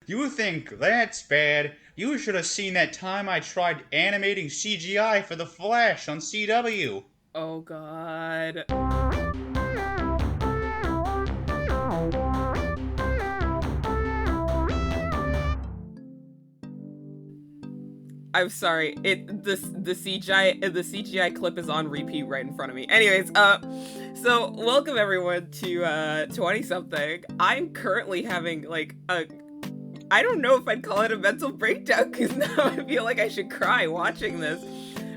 You think that's bad? You should have seen that time I tried animating CGI for The Flash on CW. Oh god. I'm sorry. The CGI clip is on repeat right in front of me. Anyways, so welcome everyone to 20 something. I'm currently having like I don't know if I'd call it a mental breakdown because now I feel like I should cry watching this.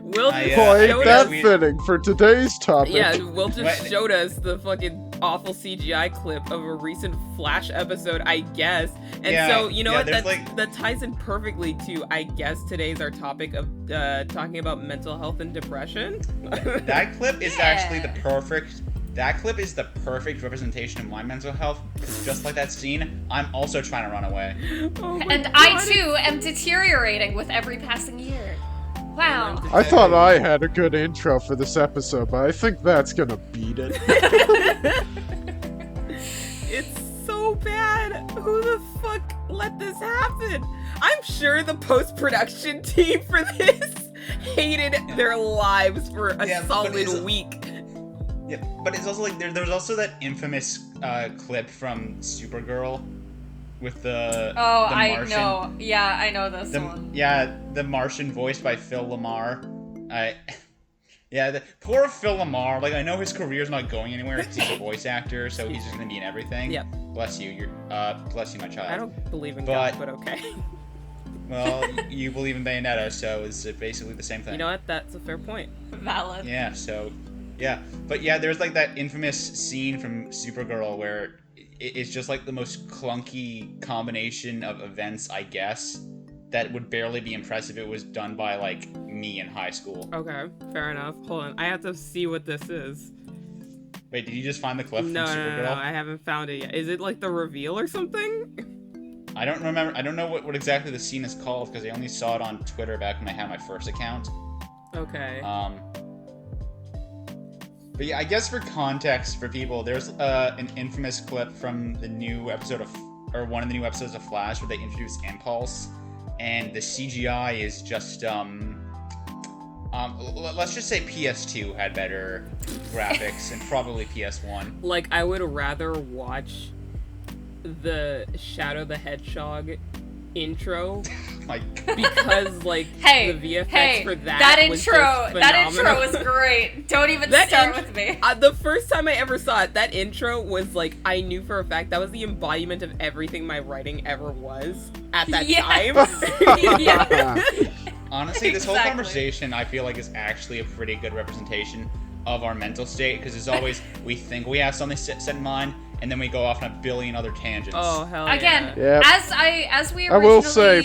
Will just ain't that fitting for today's topic? Yeah, Will just showed us the fucking awful CGI clip of a recent Flash episode, I guess. And so, you know what? That ties in perfectly to, I guess, today's our topic of talking about mental health and depression. That clip is actually the perfect... That clip is the perfect representation of my mental health. Just like that scene, I'm also trying to run away. Oh and God. I, too, am deteriorating with every passing year. Wow. I thought I had a good intro for this episode, but I think that's gonna beat it. It's so bad. Who the fuck let this happen? I'm sure the post-production team for this hated their lives for a solid week. Yeah, but it's also like there's also that infamous clip from Supergirl with the I Martian. know. Yeah, I know this one. Yeah, the Martian voiced by Phil Lamar. Poor Phil Lamar. Like, I know his career's not going anywhere because he's a voice actor, so he's just gonna be in everything. Yep. Bless you. Bless you, my child. I don't believe in God, but okay. Well, you believe in Bayonetta, so it's basically the same thing. You know what? That's a fair point. Valid. Yeah. So, yeah, but yeah, there's like that infamous scene from Supergirl where it's just like the most clunky combination of events, I guess, that would barely be impressive if it was done by, like, me in high school. Okay, fair enough. Hold on, I have to see what this is. Wait, did you just find the clip from Supergirl? No, I haven't found it yet. Is it, like, the reveal or something? I don't remember. I don't know what exactly the scene is called, because I only saw it on Twitter back when I had my first account. Okay. But yeah, I guess for context for people, there's an infamous clip from the new episode one of the new episodes of Flash where they introduce Impulse, and the CGI is just let's just say PS2 had better graphics and probably PS1. Like, I would rather watch the Shadow the Hedgehog intro because like the VFX for that intro was great. Don't even start with me. The first time I ever saw it, that intro was like, I knew for a fact that was the embodiment of everything my writing ever was at that time. Yeah. Honestly, this whole conversation I feel like is actually a pretty good representation of our mental state, because it's always we think we have something set in mind, and then we go off on a billion other tangents. Oh hell Again, yeah. as we originally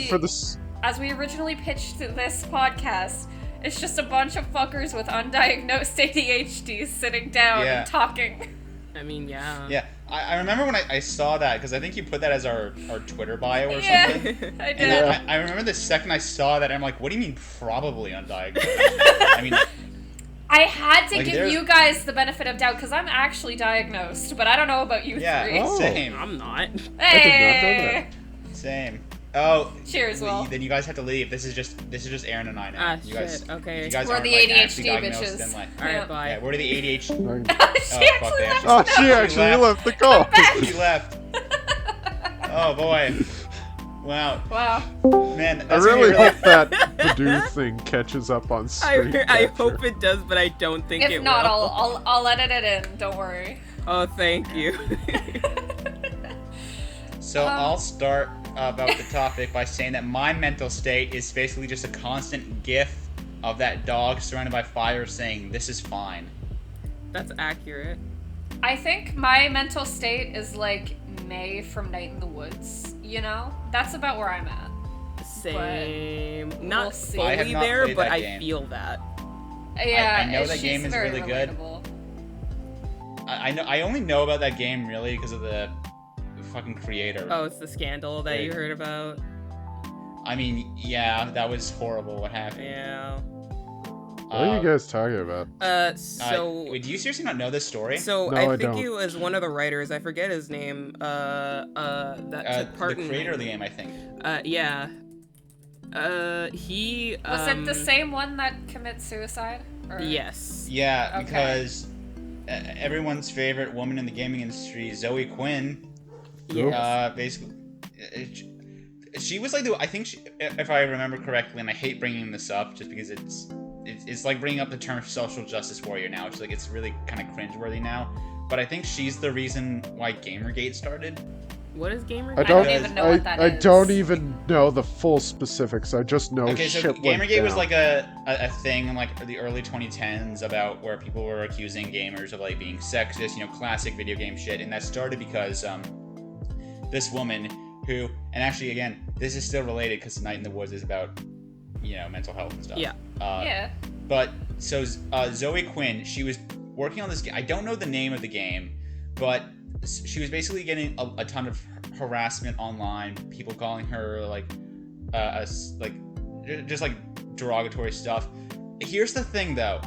pitched this podcast, it's just a bunch of fuckers with undiagnosed ADHD sitting down and talking. I mean, yeah. Yeah, I remember when I saw that, because I think you put that as our Twitter bio or something. I did. And I remember the second I saw that, I'm like, what do you mean probably undiagnosed? I mean... I had to give you guys the benefit of doubt, because I'm actually diagnosed, but I don't know about you three. Yeah, same. I'm not. Hey! I did not know that. Same. Oh. Cheers, Will. Then you guys have to leave. This is just Erin and I now. You guys, okay. You guys we're aren't, the ADHD bitches. bitches. Alright, bye. Yeah, we're the ADHD. She actually left the call. She left. Oh boy. Wow. Man, I really hope that Purdue thing catches up on screen. I hope it does, but I don't think it will. If not, I'll edit it in. Don't worry. Oh, thank you. So I'll start about the topic by saying that my mental state is basically just a constant gif of that dog surrounded by fire saying, "This is fine." That's accurate. I think my mental state is like May from Night in the Woods, you know? That's about where I'm at. Same. But not fully there, but I feel that. Yeah, I know that game is really relatable. good. I only know about that game really because of the fucking creator. Oh, it's the scandal that you heard about? I mean, yeah, that was horrible what happened. Yeah. What are you guys talking about? Wait, do you seriously not know this story? So No, I I think don't. it was one of the writers. I forget his name. That took part the in creator of the game, I think. Yeah. He Was it the same one that commits suicide? Or... Yes. Yeah, Okay. because everyone's favorite woman in the gaming industry, Zoe Quinn. Yeah. Basically, she was like I think if I remember correctly, and I hate bringing this up just because it's like bringing up the term social justice warrior now. It's like it's really kind of cringeworthy now. But I think she's the reason why Gamergate started. What is Gamergate? I don't even know what that I is. don't even know the full specifics. I just know Okay, so shit went Gamergate was down. like a thing in like the early 2010s about where people were accusing gamers of like being sexist, classic video game shit, and that started because this woman who, and actually again, this is still related because Night in the Woods is about mental health and stuff. Yeah. Yeah. But so Zoe Quinn, she was working on this game. I don't know the name of the game, but she was basically getting a ton of harassment online. People calling her just like derogatory stuff. Here's the thing, though.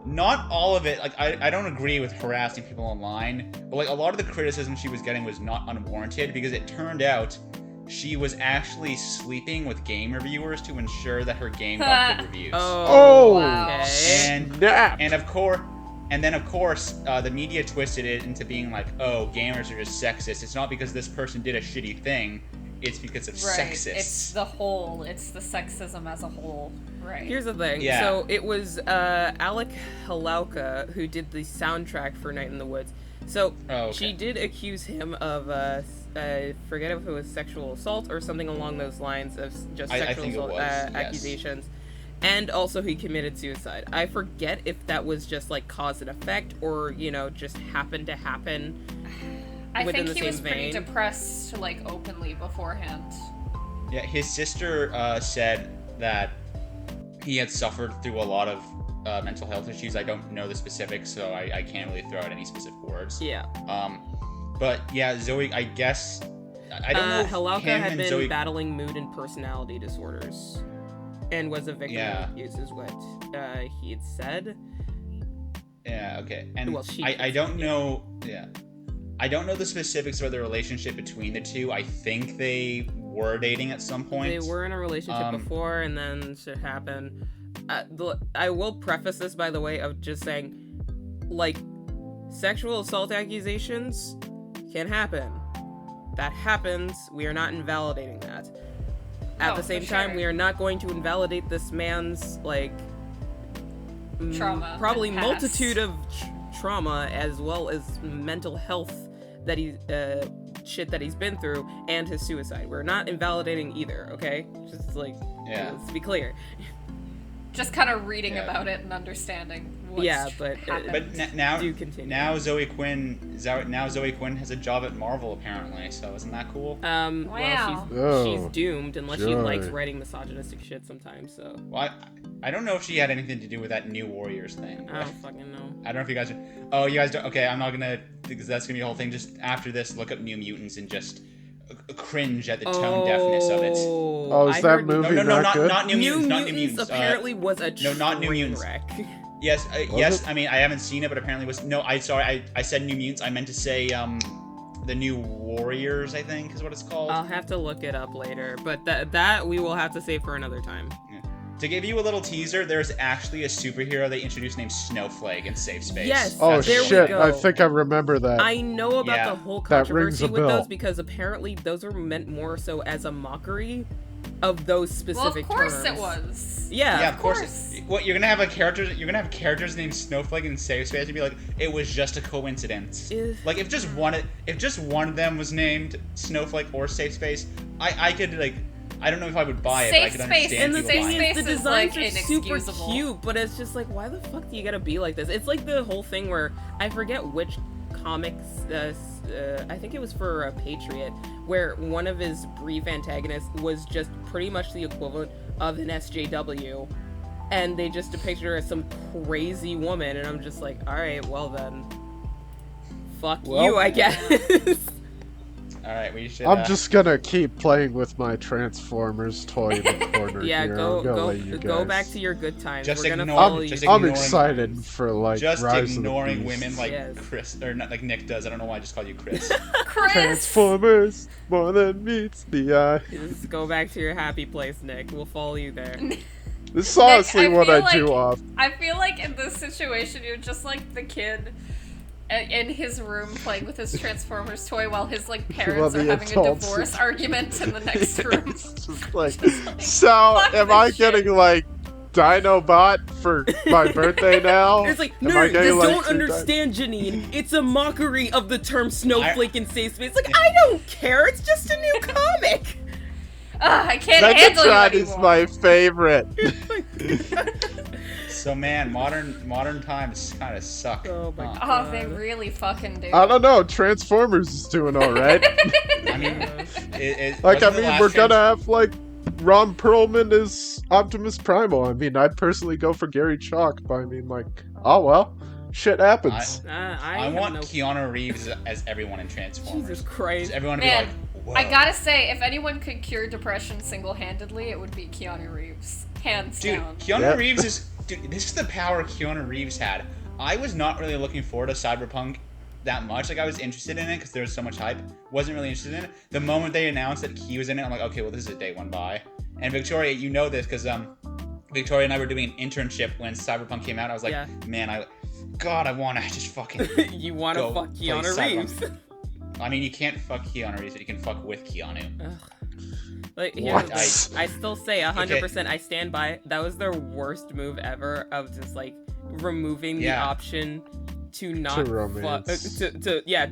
Not all of it. Like I don't agree with harassing people online, but like a lot of the criticism she was getting was not unwarranted because it turned out she was actually sleeping with game reviewers to ensure that her game got good reviews. Oh, wow. Okay. snap! And then of course, the media twisted it into being like, oh, gamers are just sexist. It's not because this person did a shitty thing. It's because of sexist. It's the sexism as a whole. Right. Here's the thing. Yeah. So it was Alec Halauka who did the soundtrack for Night in the Woods. So she did accuse him of I forget if it was sexual assault or something along those lines of just sexual assault yes. accusations. And also he committed suicide. I forget if that was just like cause and effect or, just happened to happen. I within think the he was same pretty vein. depressed, like, openly beforehand. Yeah, his sister said that he had suffered through a lot of mental health issues. I don't know the specifics, so I can't really throw out any specific words. Yeah. But yeah, Zoe, I guess I don't know. If Halauka him had and been Zoe... battling mood and personality disorders, and was a victim of abuse, is what he had said. Yeah. Okay. And Well, she I don't know. Yeah. I don't know the specifics of the relationship between the two. I think they were dating at some point. They were in a relationship before, and then shit happened. I will preface this, by the way, of just saying, like, sexual assault accusations can happen. That happens. We are not invalidating that. At the same time, we are not going to invalidate this man's, like, trauma. Probably and past. multitude of trauma, as well as mental health that shit that he's been through, and his suicide. We're not invalidating either, okay? Just like, let's be clear. Just kind of reading about it and understanding what's happened. But now, do continue. Now Zoe Quinn has a job at Marvel apparently. So isn't that cool? Wow. Well, she's doomed unless she joy. likes writing misogynistic shit sometimes. So. Well, I don't know if she had anything to do with that New Warriors thing. I don't fucking know. I don't know if you guys. Oh, you guys don't. Okay, I'm not gonna because that's gonna be a whole thing. Just after this, look up New Mutants and just cringe at the tone deafness of it. Oh, is that movie not good? Not New Mutants. Not New Mutants Mutants. apparently was a not New train Mutants. wreck. Yes, Was yes. it? I mean, I haven't seen it, but apparently it was. No, I said New Mutants. I meant to say the New Warriors. I think is what it's called. I'll have to look it up later, but that we will have to save for another time. Yeah. To give you a little teaser, there's actually a superhero they introduced named Snowflake in Safe Space. Yes. Oh There we shit! go. I think I remember that. I know about Yeah. the whole That rings controversy a with bell. those because apparently those were meant more so as a mockery of those specific Well, of course terms. it was. Yeah. Of course. What you're gonna have characters named Snowflake in Safe Space and be like, it was just a coincidence. Like if just one of them was named Snowflake or Safe Space, I could like. I don't know if I would buy it, but I could understand And the people thing buying is, it. the is, designs like, are super inexcusable. cute, but it's just like, why the fuck do you gotta be like this? It's like the whole thing where, I forget which comics, I think it was for Patriot, where one of his brief antagonists was just pretty much the equivalent of an SJW, and they just depicted her as some crazy woman, and I'm just like, alright, well then, fuck Well, you, I guess. Alright, we should... I'm just gonna keep playing with my Transformers toy in the corner Yeah, here. go back to your good times. Just We're gonna ignore- follow you. just I'm ignoring- excited for, like, Just Rise of the ignoring Beasts. women like Yes. Chris, or not like Nick does. I don't know why I just called you Chris. Chris! Transformers, more than meets the eye. Just go back to your happy place, Nick. We'll follow you there. This is honestly Nick, what feel I do like- off. I feel like in this situation, you're just like the kid in his room playing with his Transformers toy while his like parents are the having a adults. divorce argument in the next room. It's just like, so fuck am this I shit. getting like Dinobot for my birthday now? It's like, Am I no, getting, you like, don't two understand, Janine. It's a mockery of the term snowflake in safe space. Like, I don't care. It's just a new comic. I can't handle you Megatron is anymore. my favorite. So man, modern times kind of suck. Oh my huh? Oh, they really fucking do. I don't know. Transformers is doing all right. I mean, Like, I wasn't the mean, last we're gonna have like Ron Perlman as Optimus Primal. I mean, I'd personally go for Gary Chalk, but I mean, like, oh well, shit happens. I have want no... Keanu Reeves as everyone in Transformers. Jesus Christ. Just everyone to Man, be like, whoa. I gotta say, if anyone could cure depression single-handedly, it would be Keanu Reeves. Hands Dude, down. Keanu Yep. Reeves is... Dude, this is the power Keanu Reeves had. I was not really looking forward to Cyberpunk that much. Like, I was interested in it because there was so much hype. Wasn't really interested in it. The moment they announced that he was in it, I'm like, okay, well, this is a day one buy. And Victoria, you know this because Victoria and I were doing an internship when Cyberpunk came out. I was like, Yeah. man, God, I want to just fucking... You want to go fuck play Keanu Cyberpunk. Reeves. I mean, you can't fuck Keanu Reeves, but you can fuck with Keanu. Ugh. Like, here's What? the thing. I still say 100%. I stand by it. That was their worst move ever of just like removing the Yeah. option to not fuck. romance.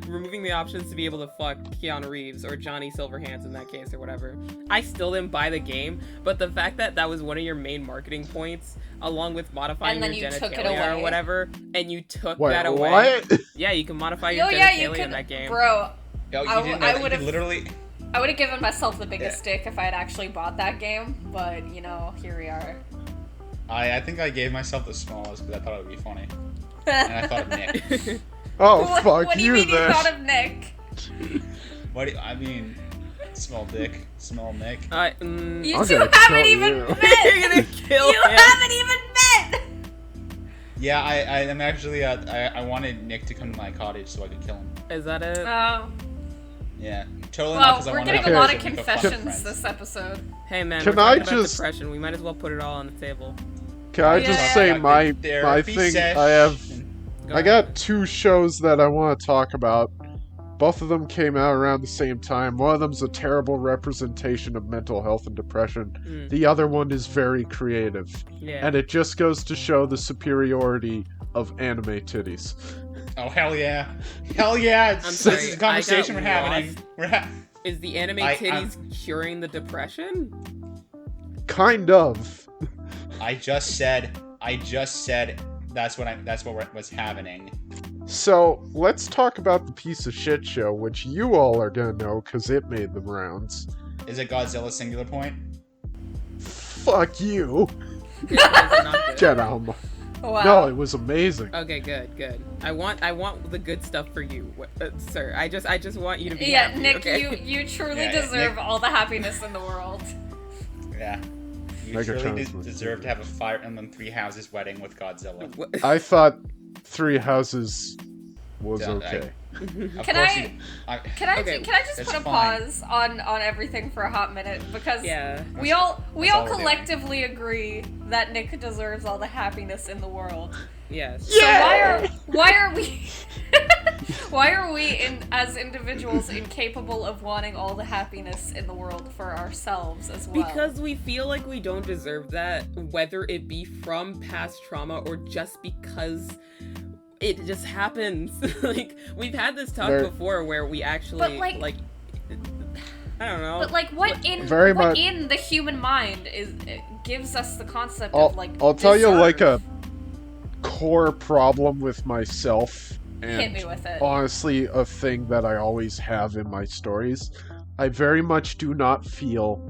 Removing the options to be able to fuck Keanu Reeves or Johnny Silverhands in that case or whatever. I still didn't buy the game, but the fact that that was one of your main marketing points, along with modifying And then your you took it genitalia or away. whatever, and you took Wait, that away. what? Yeah, you can modify your Oh genitalia yeah, you in could, that game. bro. Yo, you I didn't know that? You would've- could literally... I would have given myself the biggest dick if I had actually bought that game, but you know, here we are. I think I gave myself the smallest because I thought it would be funny. And I thought of Nick. Oh what, fuck what do you mean then. you thought of Nick? What do you, I mean, small dick, small Nick. You I'm two gonna haven't kill even you. met! You're gonna kill You him. haven't even met! Yeah, I am actually, I wanted Nick to come to my cottage so I could kill him. Is that it? Yeah, totally not Well, because I we're wanted getting to a lot of make a fuck confessions friends. this episode. Hey man, Can we're I talking about just- depression. We might as well put it all on the table. Can I Yeah. just say Got my the therapy thing? session. I have. Go I ahead. got two shows that I want to talk about. Both of them came out around the same time. One of them's a terrible representation of mental health and depression. Mm, The other one is very creative. yeah. And it just goes to show the superiority of anime titties. Oh hell yeah, hell yeah! I'm This sorry, is a conversation I we're got having. lost. Is the anime I'm- titties curing the depression? Kind of. I just said that's what's happening. So, let's talk about the piece of shit show, which you all are gonna know because it made the rounds. Is it Godzilla singular point? Fuck you. Good, or is it not good? Get out. Wow. No, it was amazing. Okay, good. I want the good stuff for you, sir. I just want you to be Yeah, happy, Nick, okay? you truly Yeah, deserve Nick- all the happiness in the world. Yeah. You Megatron's truly my deserve to have a Fire Emblem Three Houses wedding with Godzilla. What- I thought Three Houses was Yeah, okay. Of Can course I- you, Okay, Can I just that's put a fine. pause on everything for a hot minute because Yeah. we all that's all we're doing. collectively agree that Nick deserves all the happiness in the world. Yes. So why are we why are we as individuals incapable of wanting all the happiness in the world for ourselves as well? Because we feel like we don't deserve that, whether it be from past trauma or just because it just happens. Like, we've had this talk There- before where we actually, But, like- I don't know. But like what in Very what much- in the human mind gives us the concept I'll, of like I'll tell you like a deserve? core problem with myself, Hit and me with it. honestly a thing that I always have in my stories. I very much do not feel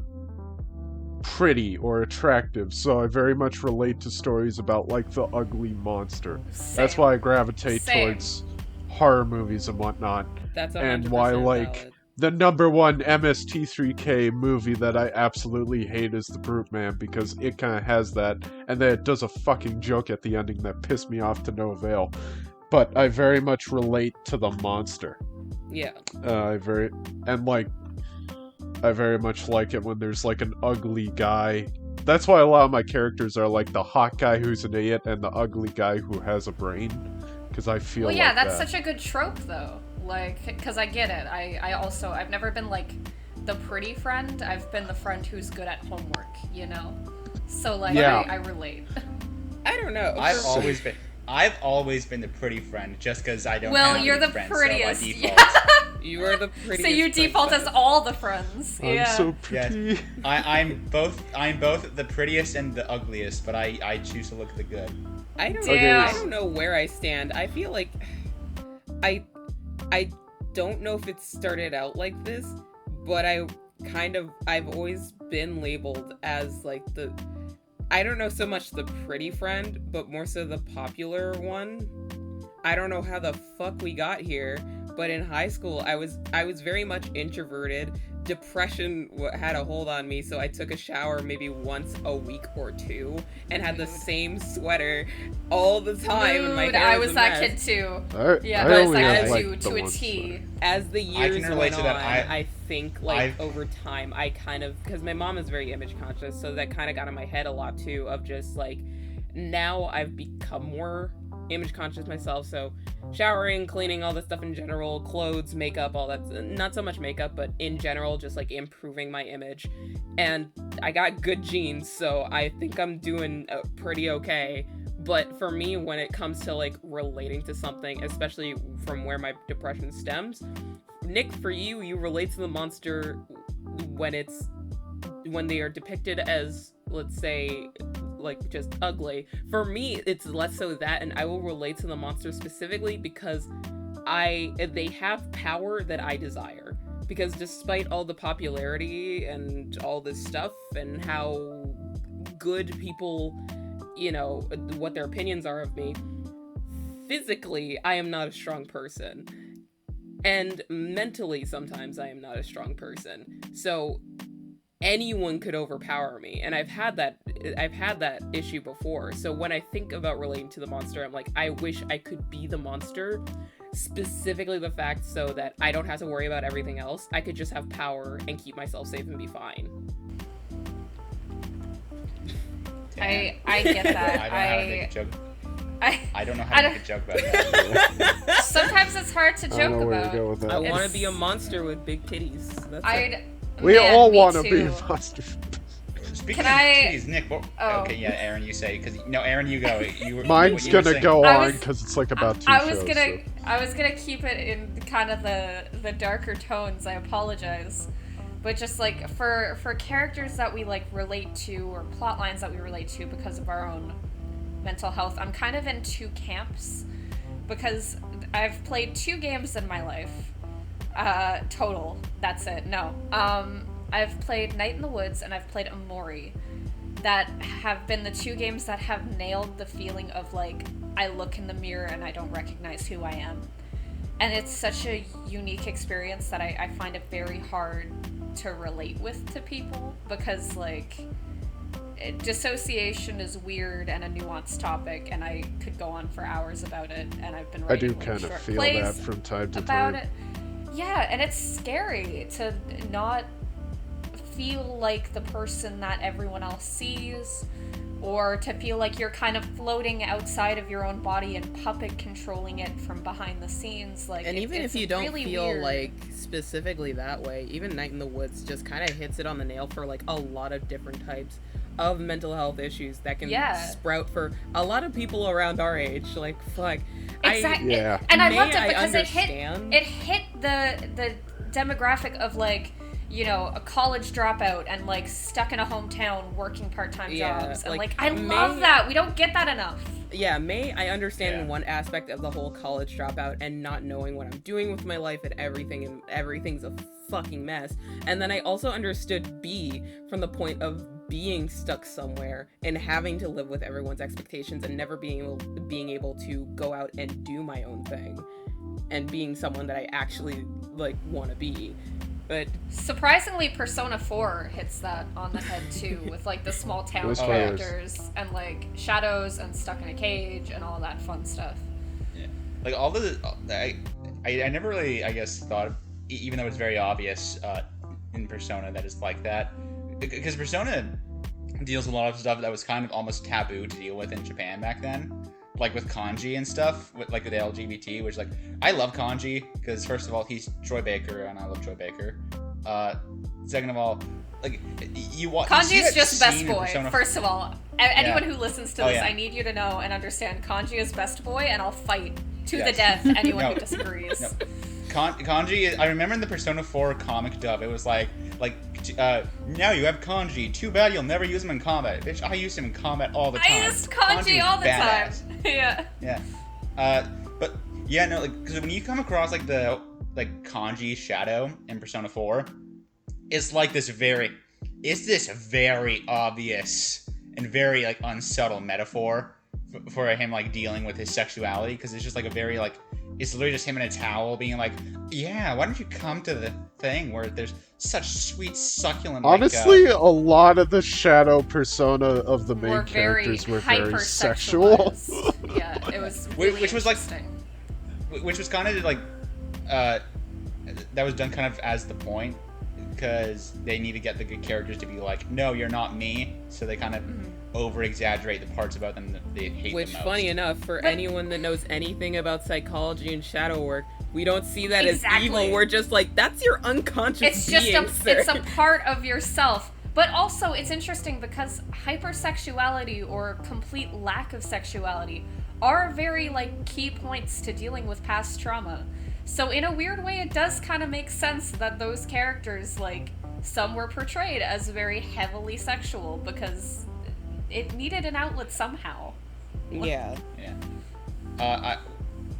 pretty or attractive, so I very much relate to stories about like the ugly monster. That's Same. why I gravitate Same. towards horror movies and whatnot. That's and 100% why, like, valid. the number one MST3K movie that I absolutely hate is The Brute Man, because it kind of has that, and then it does a fucking joke at the ending that pissed me off to no avail. But I very much relate to the monster. Yeah. I very much like it when there's like an ugly guy. That's why a lot of my characters are like the hot guy who's an idiot and the ugly guy who has a brain. Because I feel well, yeah, like that's that. such a good trope, though. Like, because I get it. I've never been, like, the pretty friend. I've been the friend who's good at homework, you know? So, like, Yeah. I relate. I don't know. I've always been the pretty friend, just because I don't Well, have you're any the friends, prettiest. So by default, You are the prettiest. So you default as all the friends. I'm Yeah. so pretty. yes, I'm both the prettiest and the ugliest, but I choose to look at the good. I don't Damn. I don't know where I stand. I feel like I don't know if it started out like this, but I've always been labeled as like I don't know so much the pretty friend, but more so the popular one. I don't know how the fuck we got here, but in high school I was very much introverted. Depression had a hold on me, so I took a shower maybe once a week or two and had the same sweater all the time. And my Dude, hair I was was a that mess. kid too. I Yeah, I was only that have, kid like, too, the to a one T. sweater. As the years can relate went to that. on, I think like over time I kind of, because my mom is very image conscious, so that kind of got in my head a lot too, of just like, now I've become more image conscious myself, so showering, cleaning, all this stuff in general, clothes, makeup, all that, not so much makeup, but in general just like improving my image. And I got good genes, so I think I'm doing pretty okay. But for me, when it comes to like relating to something, especially from where my depression stems, Nick, for you relate to the monster when they are depicted as, let's say, like just ugly. For me, it's less so that, and I will relate to the monster specifically because they have power that I desire. Because despite all the popularity and all this stuff and how good people, you know, what their opinions are of me, physically, I am not a strong person. And mentally, sometimes I am not a strong person. So anyone could overpower me, and I've had that issue before. So when I think about relating to the monster, I'm like, I wish I could be the monster, specifically the fact so that I don't have to worry about everything else. I could just have power and keep myself safe and be fine. I get that. I don't know how to make a joke about that. Sometimes it's hard to I don't joke know where about. to go with that. I want to be a monster with big titties. That's it. We Man, all me want to be too. monsters. Speaking Can of I- titties, Nick. Oh. Okay, yeah, Aaron, you say, because no, Aaron, you go. Mine's you were gonna saying. go I on was- because it's like about two I was shows. gonna keep it in kind of the darker tones. I apologize, but just like for characters that we like relate to, or plot lines that we relate to because of our own mental health, I'm kind of in two camps, because I've played 2 games in my life, total. That's it. No, I've played Night in the Woods and I've played Amori, that have been the 2 games that have nailed the feeling of like, I look in the mirror and I don't recognize who I am. And it's such a unique experience that I find it very hard to relate with to people, because like, dissociation is weird and a nuanced topic, and I could go on for hours about it, and I've been I writing do like, kind of short feel plays that from time to about time. it. Yeah, and it's scary to not feel like the person that everyone else sees, or to feel like you're kind of floating outside of your own body and puppet controlling it from behind the scenes. Like, And even it's if you don't really feel weird. like specifically that way, even Night in the Woods just kind of hits it on the nail for like a lot of different types of mental health issues that can sprout for a lot of people around our age. Like, fuck. Exactly. Yeah. And I May loved it I because understand? it hit the demographic of like, you know, a college dropout and like stuck in a hometown working part-time jobs. And like I love that. We don't get that enough. Yeah, I understand one aspect of the whole college dropout and not knowing what I'm doing with my life and everything's a fucking mess. And then I also understood B from the point of being stuck somewhere and having to live with everyone's expectations and never being able to go out and do my own thing and being someone that I actually like want to be. But surprisingly, Persona 4 hits that on the head too, with like the small town Those characters and like shadows and stuck in a cage and all that fun stuff. Yeah. Like all the I never really, I guess, thought, even though it's very obvious in Persona that it's like that, because Persona deals with a lot of stuff that was kind of almost taboo to deal with in Japan back then, like with kanji and stuff, with like the LGBT, which, like, I love kanji because first of all, he's Troy Baker and I love Troy Baker. Second of all, like, you watch Kanji is just best boy. Persona... First of all, anyone who listens to this, I need you to know and understand Kanji is best boy, and I'll fight to the death anyone who disagrees. No. Kanji, I remember in the Persona 4 comic dub, it was like, now you have kanji. Too bad you'll never use him in combat. Bitch, I used him in combat all the time. I used kanji all the time. Yeah. Yeah. But yeah, no, like, because when you come across like the kanji shadow in Persona 4, it's like this very obvious and very like unsubtle metaphor for him like dealing with his sexuality, because it's just like a very like, it's literally just him in a towel being like, yeah, why don't you come to the thing where there's such sweet, succulent... Honestly, a lot of the shadow persona of the main characters were very sexual. Yeah, it was really which was like... Which was kind of like... that was done kind of as the point, because they need to get the good characters to be like, no, you're not me, so they kind of over-exaggerate the parts about them that they hate the most. Which, funny enough, for anyone that knows anything about psychology and shadow work, we don't see that as evil. We're just like, that's your unconscious being, sir. It's a part of yourself. But also, it's interesting because hypersexuality or complete lack of sexuality are very, like, key points to dealing with past trauma. So in a weird way, it does kind of make sense that those characters, like, some were portrayed as very heavily sexual because it needed an outlet somehow. Yeah.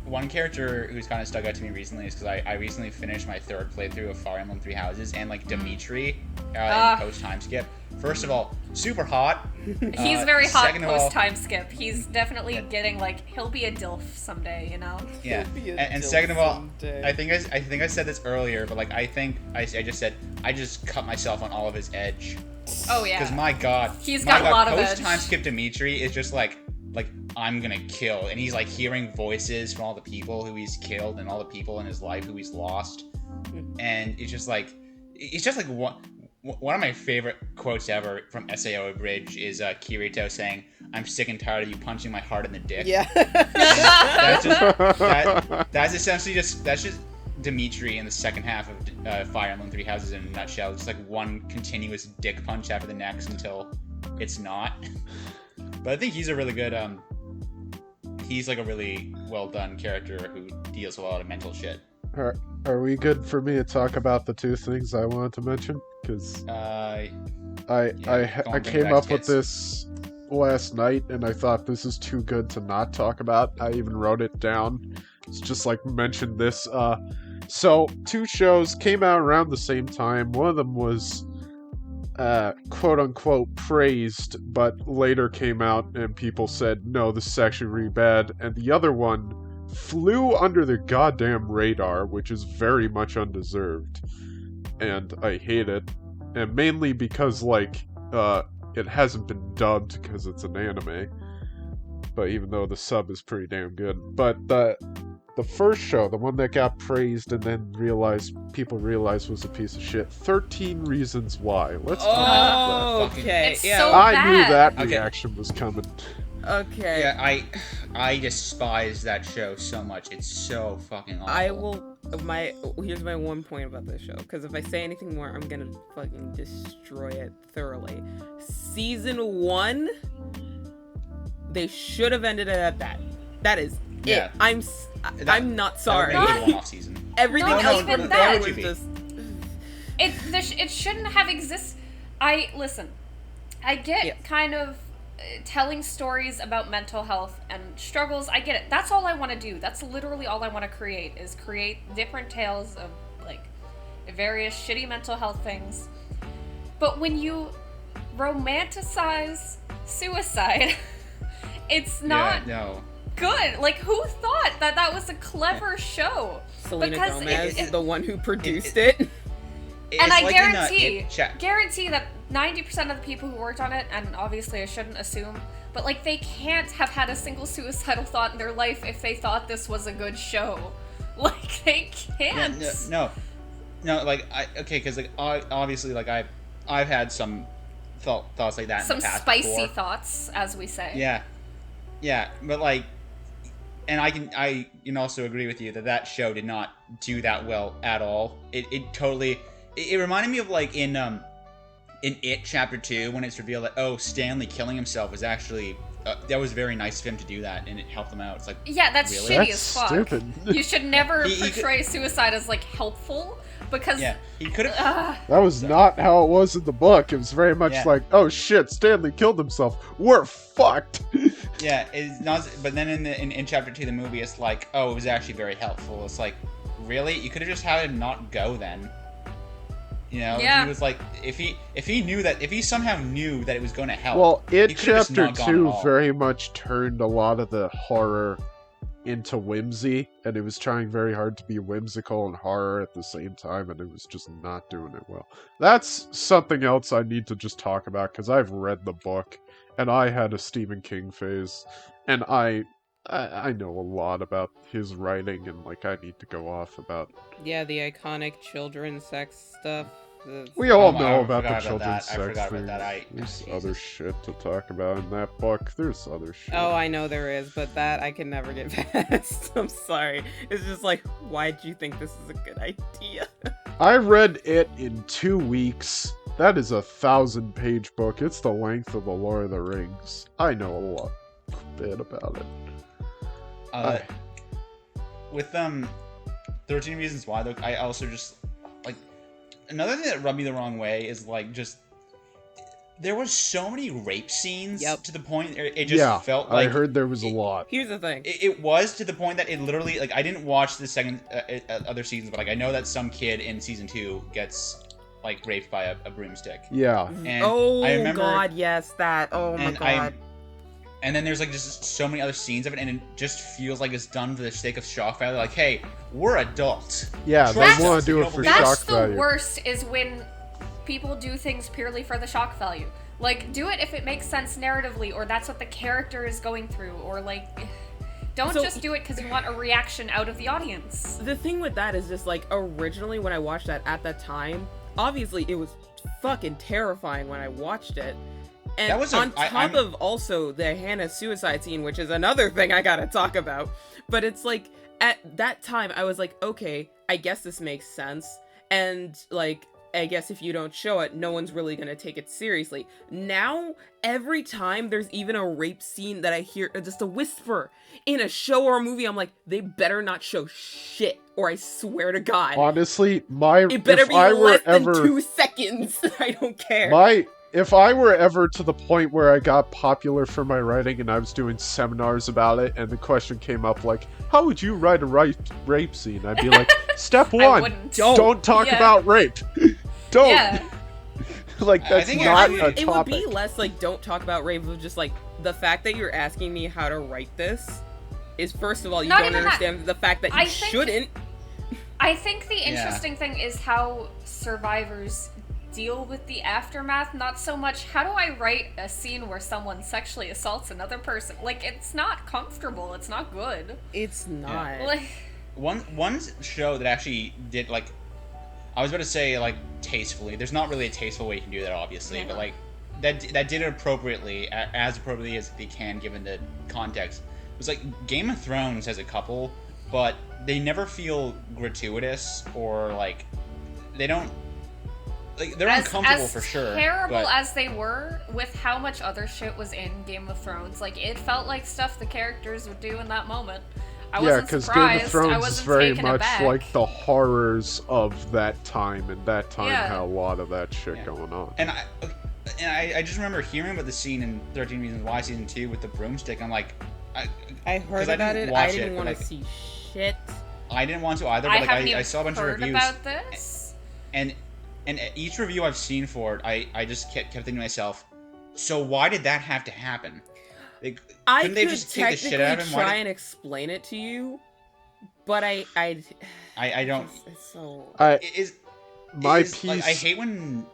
One character who's kind of stuck out to me recently is because I recently finished my third playthrough of Fire Emblem Three Houses, and like Dimitri in the post time skip. First of all, super hot. He's very hot post time skip. He's definitely getting like, he'll be a DILF someday, you know. Yeah. And second of all, I think I said this earlier, but like I just said I just cut myself on all of his edge. Oh yeah. Because my God, he's got a lot of edge. Post time skip Dimitri is just like I'm gonna kill, and he's like hearing voices from all the people who he's killed and all the people in his life who he's lost, and it's just like one of my favorite quotes ever from SAO Abridged is Kirito saying, "I'm sick and tired of you punching my heart in the dick." Yeah. That's essentially just Dimitri in the second half of Fire Emblem Three Houses in a nutshell. It's just like one continuous dick punch after the next until it's not. But I think he's a really good, he's like a really well done character who deals with a lot of mental shit. Are we good for me to talk about the two things I wanted to mention? Because I came up with this last night, and I thought this is too good to not talk about. I even wrote it down. It's just like, mention this. So, two shows came out around the same time. One of them was quote-unquote praised, but later came out and people said, no, this is actually really bad. And the other one flew under the goddamn radar, which is very much undeserved. And I hate it. And mainly because, like, it hasn't been dubbed because it's an anime. But even though the sub is pretty damn good. But the first show, the one that got praised and then people realized was a piece of shit, 13 Reasons Why. Let's talk about that. Okay, it's yeah. so I bad. knew that reaction was coming. Okay. Yeah, I despise that show so much. It's so fucking awful. Here's my one point about this show, because if I say anything more, I'm gonna fucking destroy it thoroughly. Season 1, they should have ended it at that. That is it. I'm not sorry. One-off season. Everything else from there was just... It shouldn't have existed. I get kind of telling stories about mental health and struggles. I get it. That's all I want to do. That's literally all I want to create, is create different tales of like various shitty mental health things. But when you romanticize suicide, it's not good. Like, who thought that was a clever show? Selena Gomez, the one who produced it. And I like guarantee that 90% of the people who worked on it, and obviously I shouldn't assume, but like they can't have had a single suicidal thought in their life if they thought this was a good show. Like they can't. No, like because like obviously like I've had some thoughts like that. Some in the past spicy before. thoughts, as we say. Yeah, but like, and I can also agree with you that show did not do that well at all. It totally. It reminded me of like in It Chapter 2 when it's revealed that Stanley killing himself was actually that was very nice of him to do that and it helped him out. It's like, yeah, that's really? shitty That's as fuck. stupid. You should never portray suicide as like helpful because he could have. That was not how it was in the book. It was very much like, oh shit, Stanley killed himself. We're fucked. Yeah, it's not. But then in Chapter 2 of the movie, it's like, it was actually very helpful. It's like, really? You could have just had him not go then. You know, yeah. He was like, if he somehow knew that it was going to help. Well, he could have just Chapter not gone 2 at all. very much turned a lot of the horror into whimsy, and it was trying very hard to be whimsical and horror at the same time, and it was just not doing it well. That's something else I need to just talk about, because I've read the book, and I had a Stephen King phase, and I know a lot about his writing, and like I need to go off about. Yeah, the iconic children sex stuff. We all I know about the forgot about children's that. I sex forgot about thing. that. There's Jesus. other shit to talk about in that book. There's other shit. Oh, I know there is, but that I can never get past. I'm sorry. It's just like, why do you think this is a good idea? I read it in 2 weeks. That is a 1,000-page book. It's the length of the Lord of the Rings. I know a bit about it. With 13 Reasons Why, though, I also just like another thing that rubbed me the wrong way is like just there was so many rape scenes to the point it just felt like I heard there was a lot. Here's the thing. It was to the point that it literally like I didn't watch the second other seasons, but like I know that some kid in season 2 gets like raped by a broomstick. Yeah. And oh I remember, god, yes, that. Oh my god. And then there's like just so many other scenes of it, and it just feels like it's done for the sake of shock value. Like, hey, we're adults. Yeah, they want to do it for shock That's value. the worst, is when people do things purely for the shock value. Like, do it if it makes sense narratively, or that's what the character is going through, or like, don't just do it because you want a reaction out of the audience. The thing with that is just like, originally when I watched that at that time, obviously it was fucking terrifying when I watched it. And that was on top of also the Hannah suicide scene, which is another thing I gotta talk about. But it's like, at that time, I was like, okay, I guess this makes sense. And like, I guess if you don't show it, no one's really gonna take it seriously. Now, every time there's even a rape scene that I hear, just a whisper in a show or a movie, I'm like, they better not show shit, or I swear to God. Honestly, it better be less than 2 seconds. I don't care. If I were ever to the point where I got popular for my writing and I was doing seminars about it, and the question came up like, how would you write a rape scene? I'd be like, step 1, don't talk about rape. Don't. Yeah. Like, that's not a topic. It would be less like, don't talk about rape, of just like, the fact that you're asking me how to write this is, first of all, you don't understand the fact that you shouldn't. I think the interesting thing is how survivors deal with the aftermath, not so much how do I write a scene where someone sexually assaults another person. Like, it's not comfortable, it's not good. It's not. Like, one show that actually did, like, I was about to say, like, tastefully, there's not really a tasteful way you can do that, obviously, but like that did it appropriately, as appropriately as they can given the context. It was like Game of Thrones has a couple, but they never feel gratuitous, or like they don't, like, they're uncomfortable for sure. Terrible as they were, with how much other shit was in Game of Thrones, like, it felt like stuff the characters would do in that moment. I wasn't surprised. Game of Thrones I wasn't is very taken much aback. like the horrors of that time, and that time Yeah. had a lot of that shit going on. And I just remember hearing about the scene in 13 Reasons Why season 2 with the broomstick. I'm like, I heard about it. I didn't want to see shit. I didn't want to either, but like I saw a bunch of reviews about this. And each review I've seen for it, I just kept thinking to myself, so why did that have to happen? I couldn't they could just take the shit out of him? try and explain it to you, but I don't. It's so. My is, piece. like, I hate when.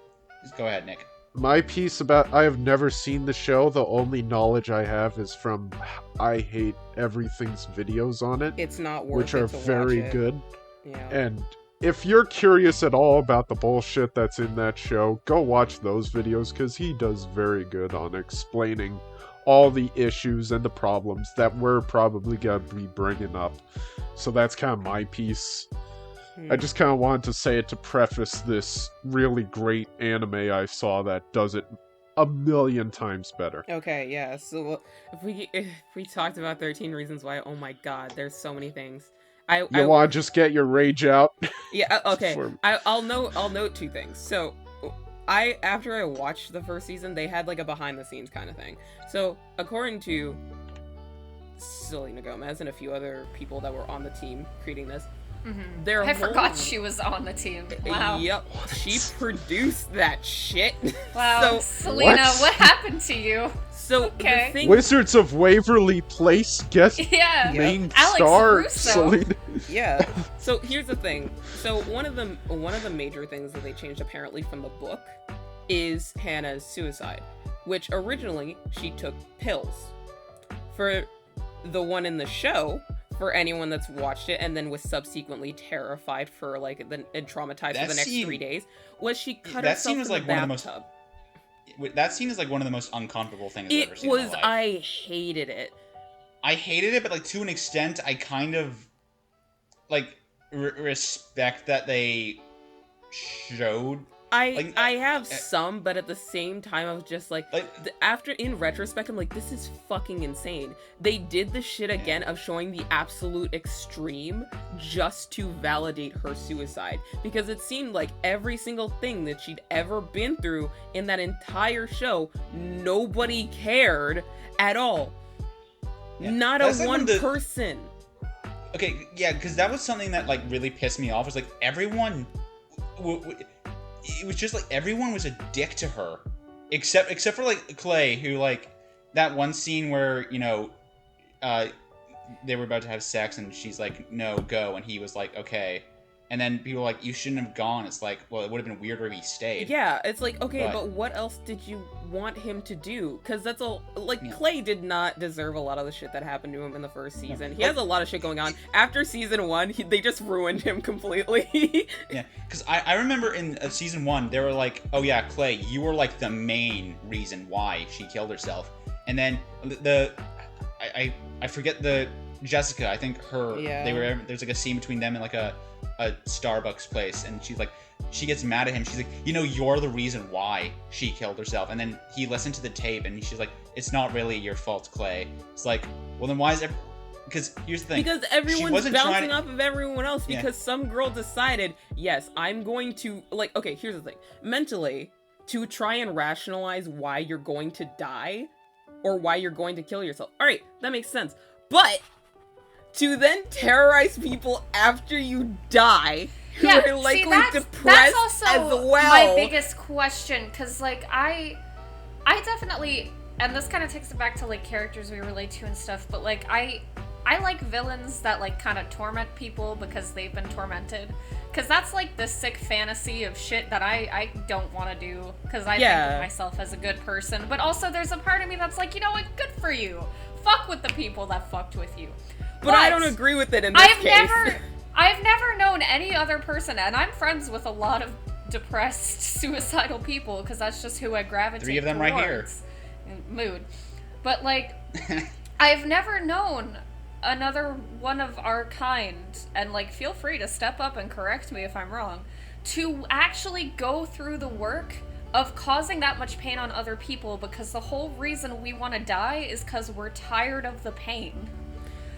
Go ahead, Nick. My piece about I have never seen the show. The only knowledge I have is from I Hate Everything's videos on it, It's not worth which it are to very watch it. good. Yeah. And if you're curious at all about the bullshit that's in that show, go watch those videos because he does very good on explaining all the issues and the problems that we're probably gonna be bringing up. So that's kind of my piece. I just kind of wanted to say it to preface this really great anime I saw that does it a million times better. Okay, yeah. So if we talked about 13 Reasons Why, oh my god, there's so many things. You want to just get your rage out? Yeah. Okay. For- I'll note two things. So after I watched the first season, they had like a behind the scenes kind of thing. So according to Selena Gomez and a few other people that were on the team creating this. I forgot she was on the team. Wow. Yep. She produced that shit. Wow. So, Selena, what happened to you? So Okay. the thing, Wizards of Waverly Place guest Yeah. main Alex star Russo. Selena. yeah. So here's the thing. So one of the major things that they changed apparently from the book is Hannah's suicide, which originally she took pills. For the one in the show, for anyone that's watched it and then was subsequently terrified for like and traumatized for the next 3 days, was she cut That herself scene in was the like one of the most. bathtub. That scene is like one of the most uncomfortable things I've ever seen. It was. In my life. I hated it. I hated it, but like to an extent, I kind of like respect that they showed. I have some, but at the same time, I was just like after in retrospect, I'm like, this is fucking insane. They did the shit again of showing the absolute extreme just to validate her suicide, because it seemed like every single thing that she'd ever been through in that entire show, nobody cared at all. Yeah. Not That's a like one person. Okay, yeah, because that was something that like really pissed me off. Was like everyone. It was just like everyone was a dick to her, except for like Clay, who like that one scene where they were about to have sex and she's like, no, go, and he was like, okay, and then people were like, you shouldn't have gone. It's like, well, it would have been weirder if he stayed. Yeah, it's like, okay, but what else did you want him to do? Because that's all, like, Clay did not deserve a lot of the shit that happened to him in the first season. He has a lot of shit going on. After season 1, they just ruined him completely. Yeah, because I remember in season 1, they were like, oh yeah, Clay, you were like the main reason why she killed herself. And then I forget the Jessica, I think there's like a scene between them in like a Starbucks place, and she's like, she gets mad at him. She's like, you're the reason why she killed herself. And then he listened to the tape, and she's like, it's not really your fault, Clay. It's like, well, then why is it? Because here's the thing. Because everyone's bouncing off of everyone else because some girl decided, yes, I'm going to, like, okay, here's the thing. Mentally, to try and rationalize why you're going to die or why you're going to kill yourself. All right, that makes sense. But to then terrorize people after you die, who are likely depressed that's also as well. My biggest question, because like I definitely, and this kind of takes it back to like characters we relate to and stuff, but like I like villains that like kind of torment people because they've been tormented, because that's like the sick fantasy of shit that I don't want to do, because I think of myself as a good person, but also there's a part of me that's like, you know what, good for you, fuck with the people that fucked with you. But I don't agree with it in this case. I've never known any other person, and I'm friends with a lot of depressed, suicidal people, because that's just who I gravitate towards. 3 of them right here. Mood. But, like, I've never known another one of our kind, and, like, feel free to step up and correct me if I'm wrong, to actually go through the work of causing that much pain on other people, because the whole reason we want to die is because we're tired of the pain.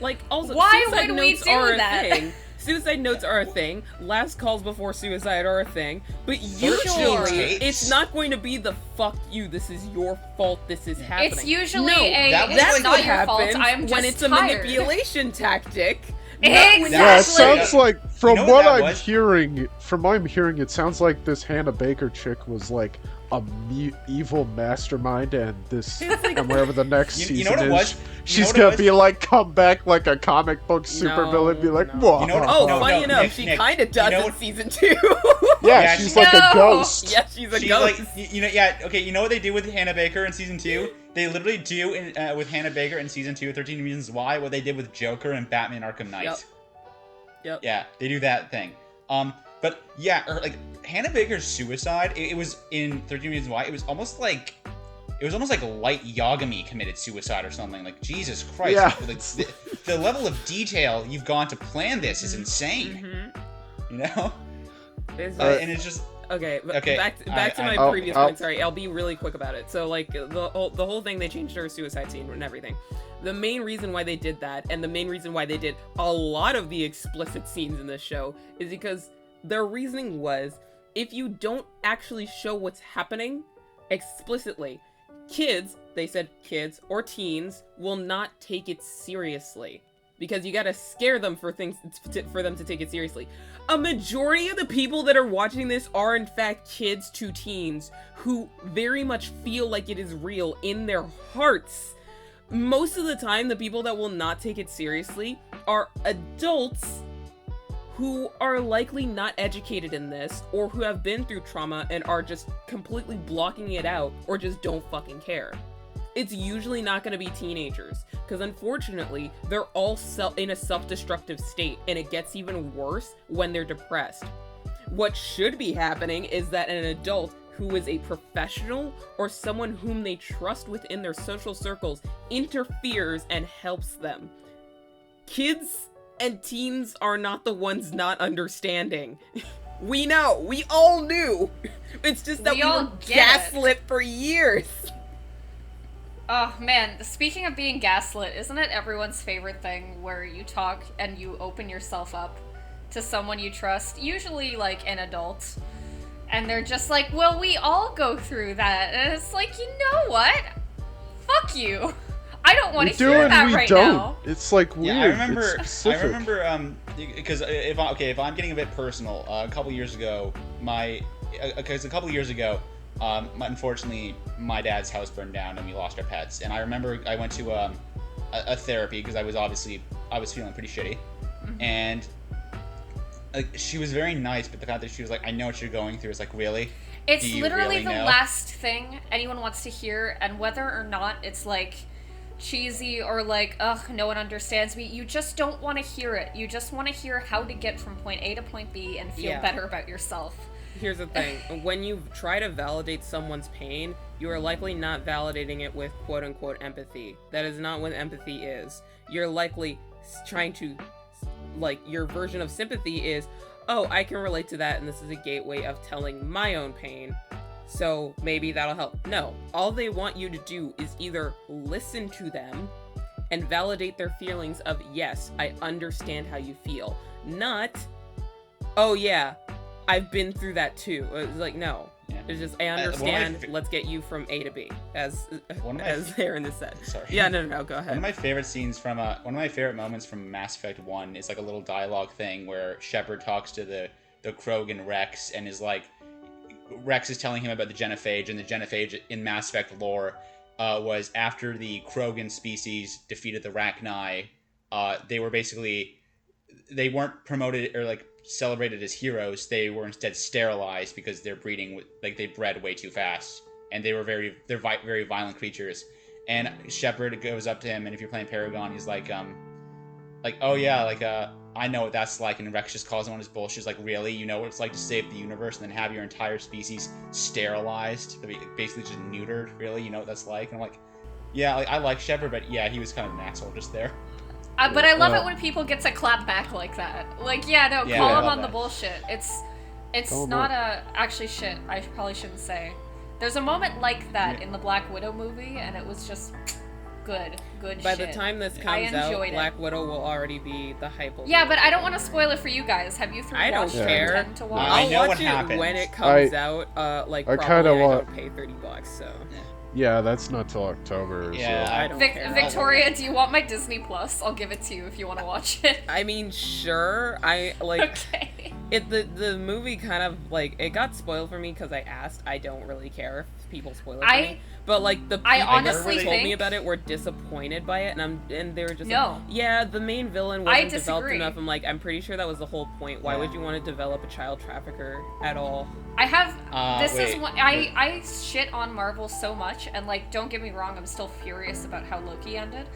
Like, also, why suicide would we notes do are that? a thing. Suicide notes are a thing. Last calls before suicide are a thing. But usually, it's not going to be the fuck you, this is your fault, this is happening. It's usually that's not what your fault, happens I'm just when it's tired. a manipulation tactic. Exactly. Yeah, it sounds like, from what I'm was? hearing, it sounds like this Hannah Baker chick was like, evil mastermind, and this, and wherever the next You season know what it is, was? she's gonna be like, come back like a comic book supervillain, be like, whoa. You know what- Oh, No, funny no, enough, Nick, she Nick, kind of does you know in what- season 2. Yeah, Yeah, she's she- like a No! ghost. Yeah, she's a She's ghost. like, okay, you know what they do with Hannah Baker in season 2? They literally do with Hannah Baker in season 2, 13 Reasons Why, what they did with Joker and Batman Arkham Knight. Yep. Yeah, they do that thing. But yeah, like Hannah Baker's suicide, it was in 13 Reasons Why. It was almost like Light Yagami committed suicide or something. Like, Jesus Christ. Yeah. Like, the level of detail you've gone to plan this is insane. Mm-hmm. You know? And it's just Okay, Okay, back to my I- previous oh. point. Sorry, I'll be really quick about it. So, like, the whole thing, they changed her suicide scene and everything. The main reason why they did that, and the main reason why they did a lot of the explicit scenes in this show, is because their reasoning was, if you don't actually show what's happening explicitly, kids, they said kids or teens, will not take it seriously. Because you gotta scare them for them to take it seriously. A majority of the people that are watching this are in fact kids to teens who very much feel like it is real in their hearts. Most of the time, the people that will not take it seriously are adults who are likely not educated in this, or who have been through trauma and are just completely blocking it out, or just don't fucking care. It's usually not going to be teenagers, because unfortunately, they're all in a self-destructive state, and it gets even worse when they're depressed. What should be happening is that an adult who is a professional or someone whom they trust within their social circles interferes and helps them. Kids and teens are not the ones not understanding. We know. We all knew. It's just that we all were get gaslit for years. Oh man, speaking of being gaslit, isn't it everyone's favorite thing where you talk and you open yourself up to someone you trust, usually like an adult, and they're just like, well, we all go through that, and it's like, you know what? Fuck you. I don't want to hear that right now. It's like weird. Yeah, I remember. It's specific. Because if I'm getting a bit personal, a couple years ago, unfortunately, my dad's house burned down and we lost our pets. And I remember I went to a therapy because I was feeling pretty shitty, and she was very nice, but the fact that she was like, I know what you're going through, is like, really? It's Do you literally really the know? last thing anyone wants to hear, and whether or not it's like cheesy or like, ugh, no one understands me, you just don't want to hear it. You just want to hear how to get from point A to point B and feel better about yourself. Here's the thing. When you try to validate someone's pain, you are likely not validating it with quote-unquote empathy. That is not what empathy is. You're likely trying to, like, your version of sympathy is, oh, I can relate to that, and this is a gateway of telling my own pain, so maybe that'll help. No, all they want you to do is either listen to them and validate their feelings of, yes, I understand how you feel. Not, oh yeah, I've been through that too. It's like, no. Yeah. It's just, I understand, let's get you from A to B, as Erin has said. Sorry. Yeah, no, go ahead. One of my favorite scenes from one of my favorite moments from Mass Effect 1 is like a little dialogue thing where Shepard talks to the Krogan Rex and is like, Rex is telling him about the genophage, and the genophage in Mass Effect lore was after the Krogan species defeated the Rachni, they weren't promoted or like celebrated as heroes. They were instead sterilized because they're breeding they bred way too fast, and they're very violent creatures. And Shepard goes up to him, and if you're playing Paragon, he's like, oh yeah, I know what that's like. And Rex just calls him on his bullshit. He's like, really? You know what it's like to save the universe and then have your entire species sterilized, basically just neutered? Really? You know what that's like? And I'm like, yeah, I like Shepard, but yeah, he was kind of an asshole just there. But I love it when people get to clap back like that. Like, yeah, no, call him on the bullshit. It's not actually shit. I probably shouldn't say. There's a moment like that in the Black Widow movie, and it was just good By shit. the time this I comes out, enjoyed it. Black Widow will already be the hype. Yeah, but I don't want to spoil it for you guys. Have you three I don't watched it or care. intend to watch? I I'll know watch what it happens. when it comes out. Like I probably kinda I want- don't pay $30, so Yeah, that's not till October. Yeah, So. I don't care. Victoria, do you want my Disney Plus? I'll give it to you if you want to watch it. I mean, sure. I like Okay. the movie kind of like it got spoiled for me because I asked. I don't really care if people spoil it for me. But like the people I that honestly told me think- about it were disappointed by it, and they were just No. like, yeah, the main villain I wasn't developed disagree. enough. I'm like, I'm pretty sure that was the whole point. Why would you want to develop a child trafficker at all? I have. This is wait. what I shit on Marvel so much, and like, don't get me wrong, I'm still furious about how Loki ended.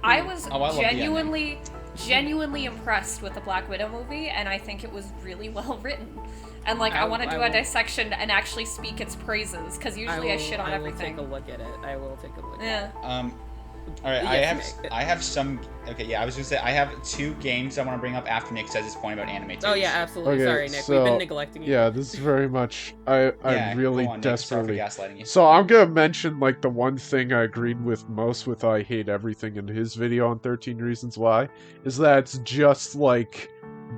I was Oh, I love the genuinely impressed with the Black Widow movie, and I think it was really well written. And like, I want to do a will- dissection and actually speak its praises, because usually I shit on I will everything. take a look at it. I will take a look. Yeah. All right, Yes, Nick. I have some. Okay, yeah, I was gonna say I have 2 games I want to bring up after Nick says his point about anime. Oh yeah, absolutely. Okay, Sorry, Nick. so, We've been neglecting you. Yeah, this is very much. I really go on, Nick. Sorry for desperately. gaslighting you. So I'm gonna mention like the one thing I agreed with most with I Hate Everything in his video on 13 Reasons Why is that it's just like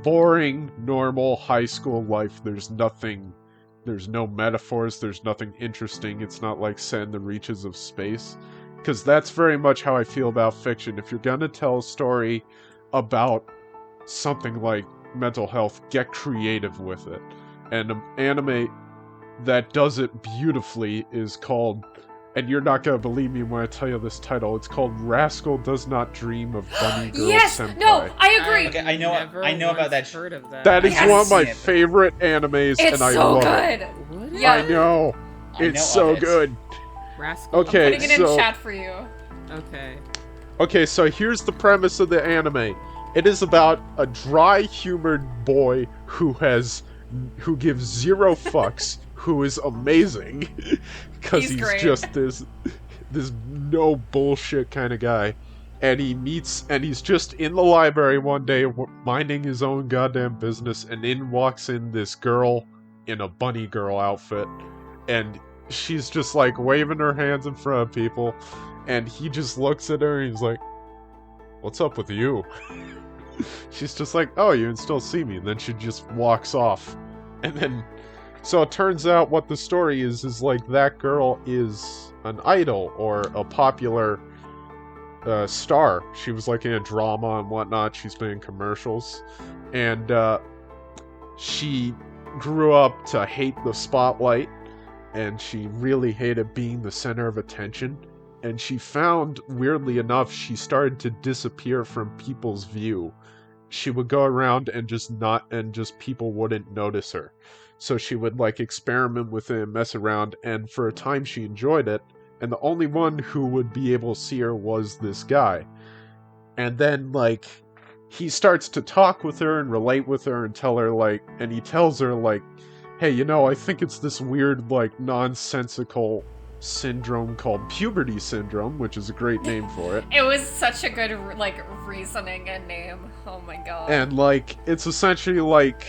boring, normal high school life. There's no metaphors, there's nothing interesting. It's not like set in the reaches of space. Because that's very much how I feel about fiction. If you're gonna tell a story about something like mental health, get creative with it. And an anime that does it beautifully is called, and you're not gonna believe me when I tell you this title, it's called Rascal Does Not Dream of Bunny Girl Yes! Senpai. No, I agree! Okay, I know Never about once that. Heard of that. That is Yes! one of my Seen it. favorite animes, It's and I so love good! it. What? Yeah. I know. I It's know so of it. good. Rascal. Okay, Putting it in so- chat for you. Okay. Okay, so here's the premise of the anime. It is about a dry-humored boy who gives 0 fucks, who is amazing, because He's he's great. just this no bullshit kind of guy. And he's just in the library one day, minding his own goddamn business, and in walks in this girl in a bunny girl outfit, and she's just like waving her hands in front of people. And he just looks at her and he's like, "What's up with you?" She's just like, "Oh, you can still see me." And then she just walks off. And then, so it turns out what the story is like that girl is an idol or a popular star. She was like in a drama and whatnot. She's been in commercials. And she grew up to hate the spotlight. And she really hated being the center of attention. And she found, weirdly enough, she started to disappear from people's view. She would go around and just people wouldn't notice her. So she would like experiment with it and mess around, and for a time she enjoyed it, and the only one who would be able to see her was this guy. And then like he starts to talk with her and relate with her and tell her like, and he tells her like, "Hey, I think it's this weird like nonsensical syndrome called puberty syndrome," which is a great name for it. It was such a good, like, reasoning and name. Oh my god. And like, it's essentially like,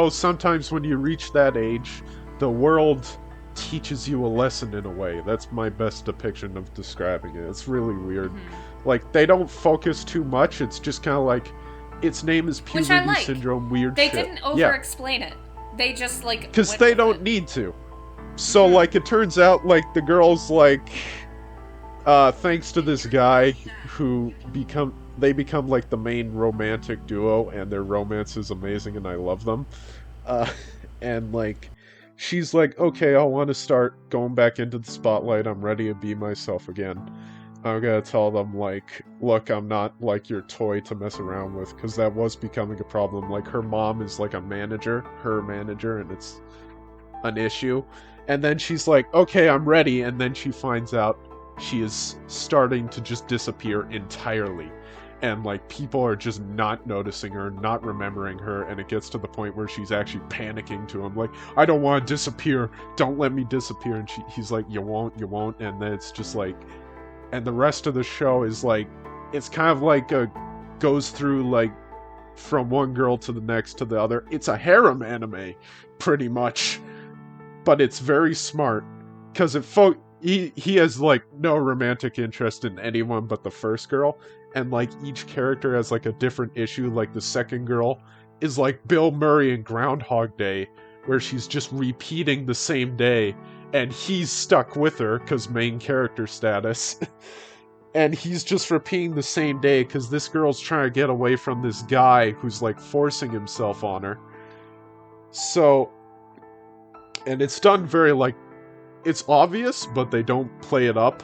sometimes when you reach that age, the world teaches you a lesson in a way. That's my best depiction of describing it. It's really weird. Like, they don't focus too much. It's just kind of like, its name is Which I puberty like. syndrome, weird They shit. didn't over-explain it. They just, like, Because went they with don't it. need to. So, like, it turns out, like, the girls, like, thanks to this guy who they become, like, the main romantic duo, and their romance is amazing, and I love them. And, like, she's like, "Okay, I want to start going back into the spotlight. I'm ready to be myself again. I'm gonna tell them, like, look, I'm not, like, your toy to mess around with," because that was becoming a problem. Like, her mom is, like, her manager, and it's an issue. And then she's like, "Okay, I'm ready," and then she finds out she is starting to just disappear entirely. And, like, people are just not noticing her, not remembering her, and it gets to the point where she's actually panicking to him, like, "I don't want to disappear, don't let me disappear," and he's like, you won't, and then it's just like, and the rest of the show is like, it's kind of like goes through, like, from one girl to the next to the other. It's a harem anime, pretty much. But it's very smart, because he has like no romantic interest in anyone but the first girl, and like each character has like a different issue. Like the second girl is like Bill Murray in Groundhog Day, where she's just repeating the same day, and he's stuck with her because main character status. And he's just repeating the same day because this girl's trying to get away from this guy who's like forcing himself on her. So, and it's done very like, it's obvious, but they don't play it up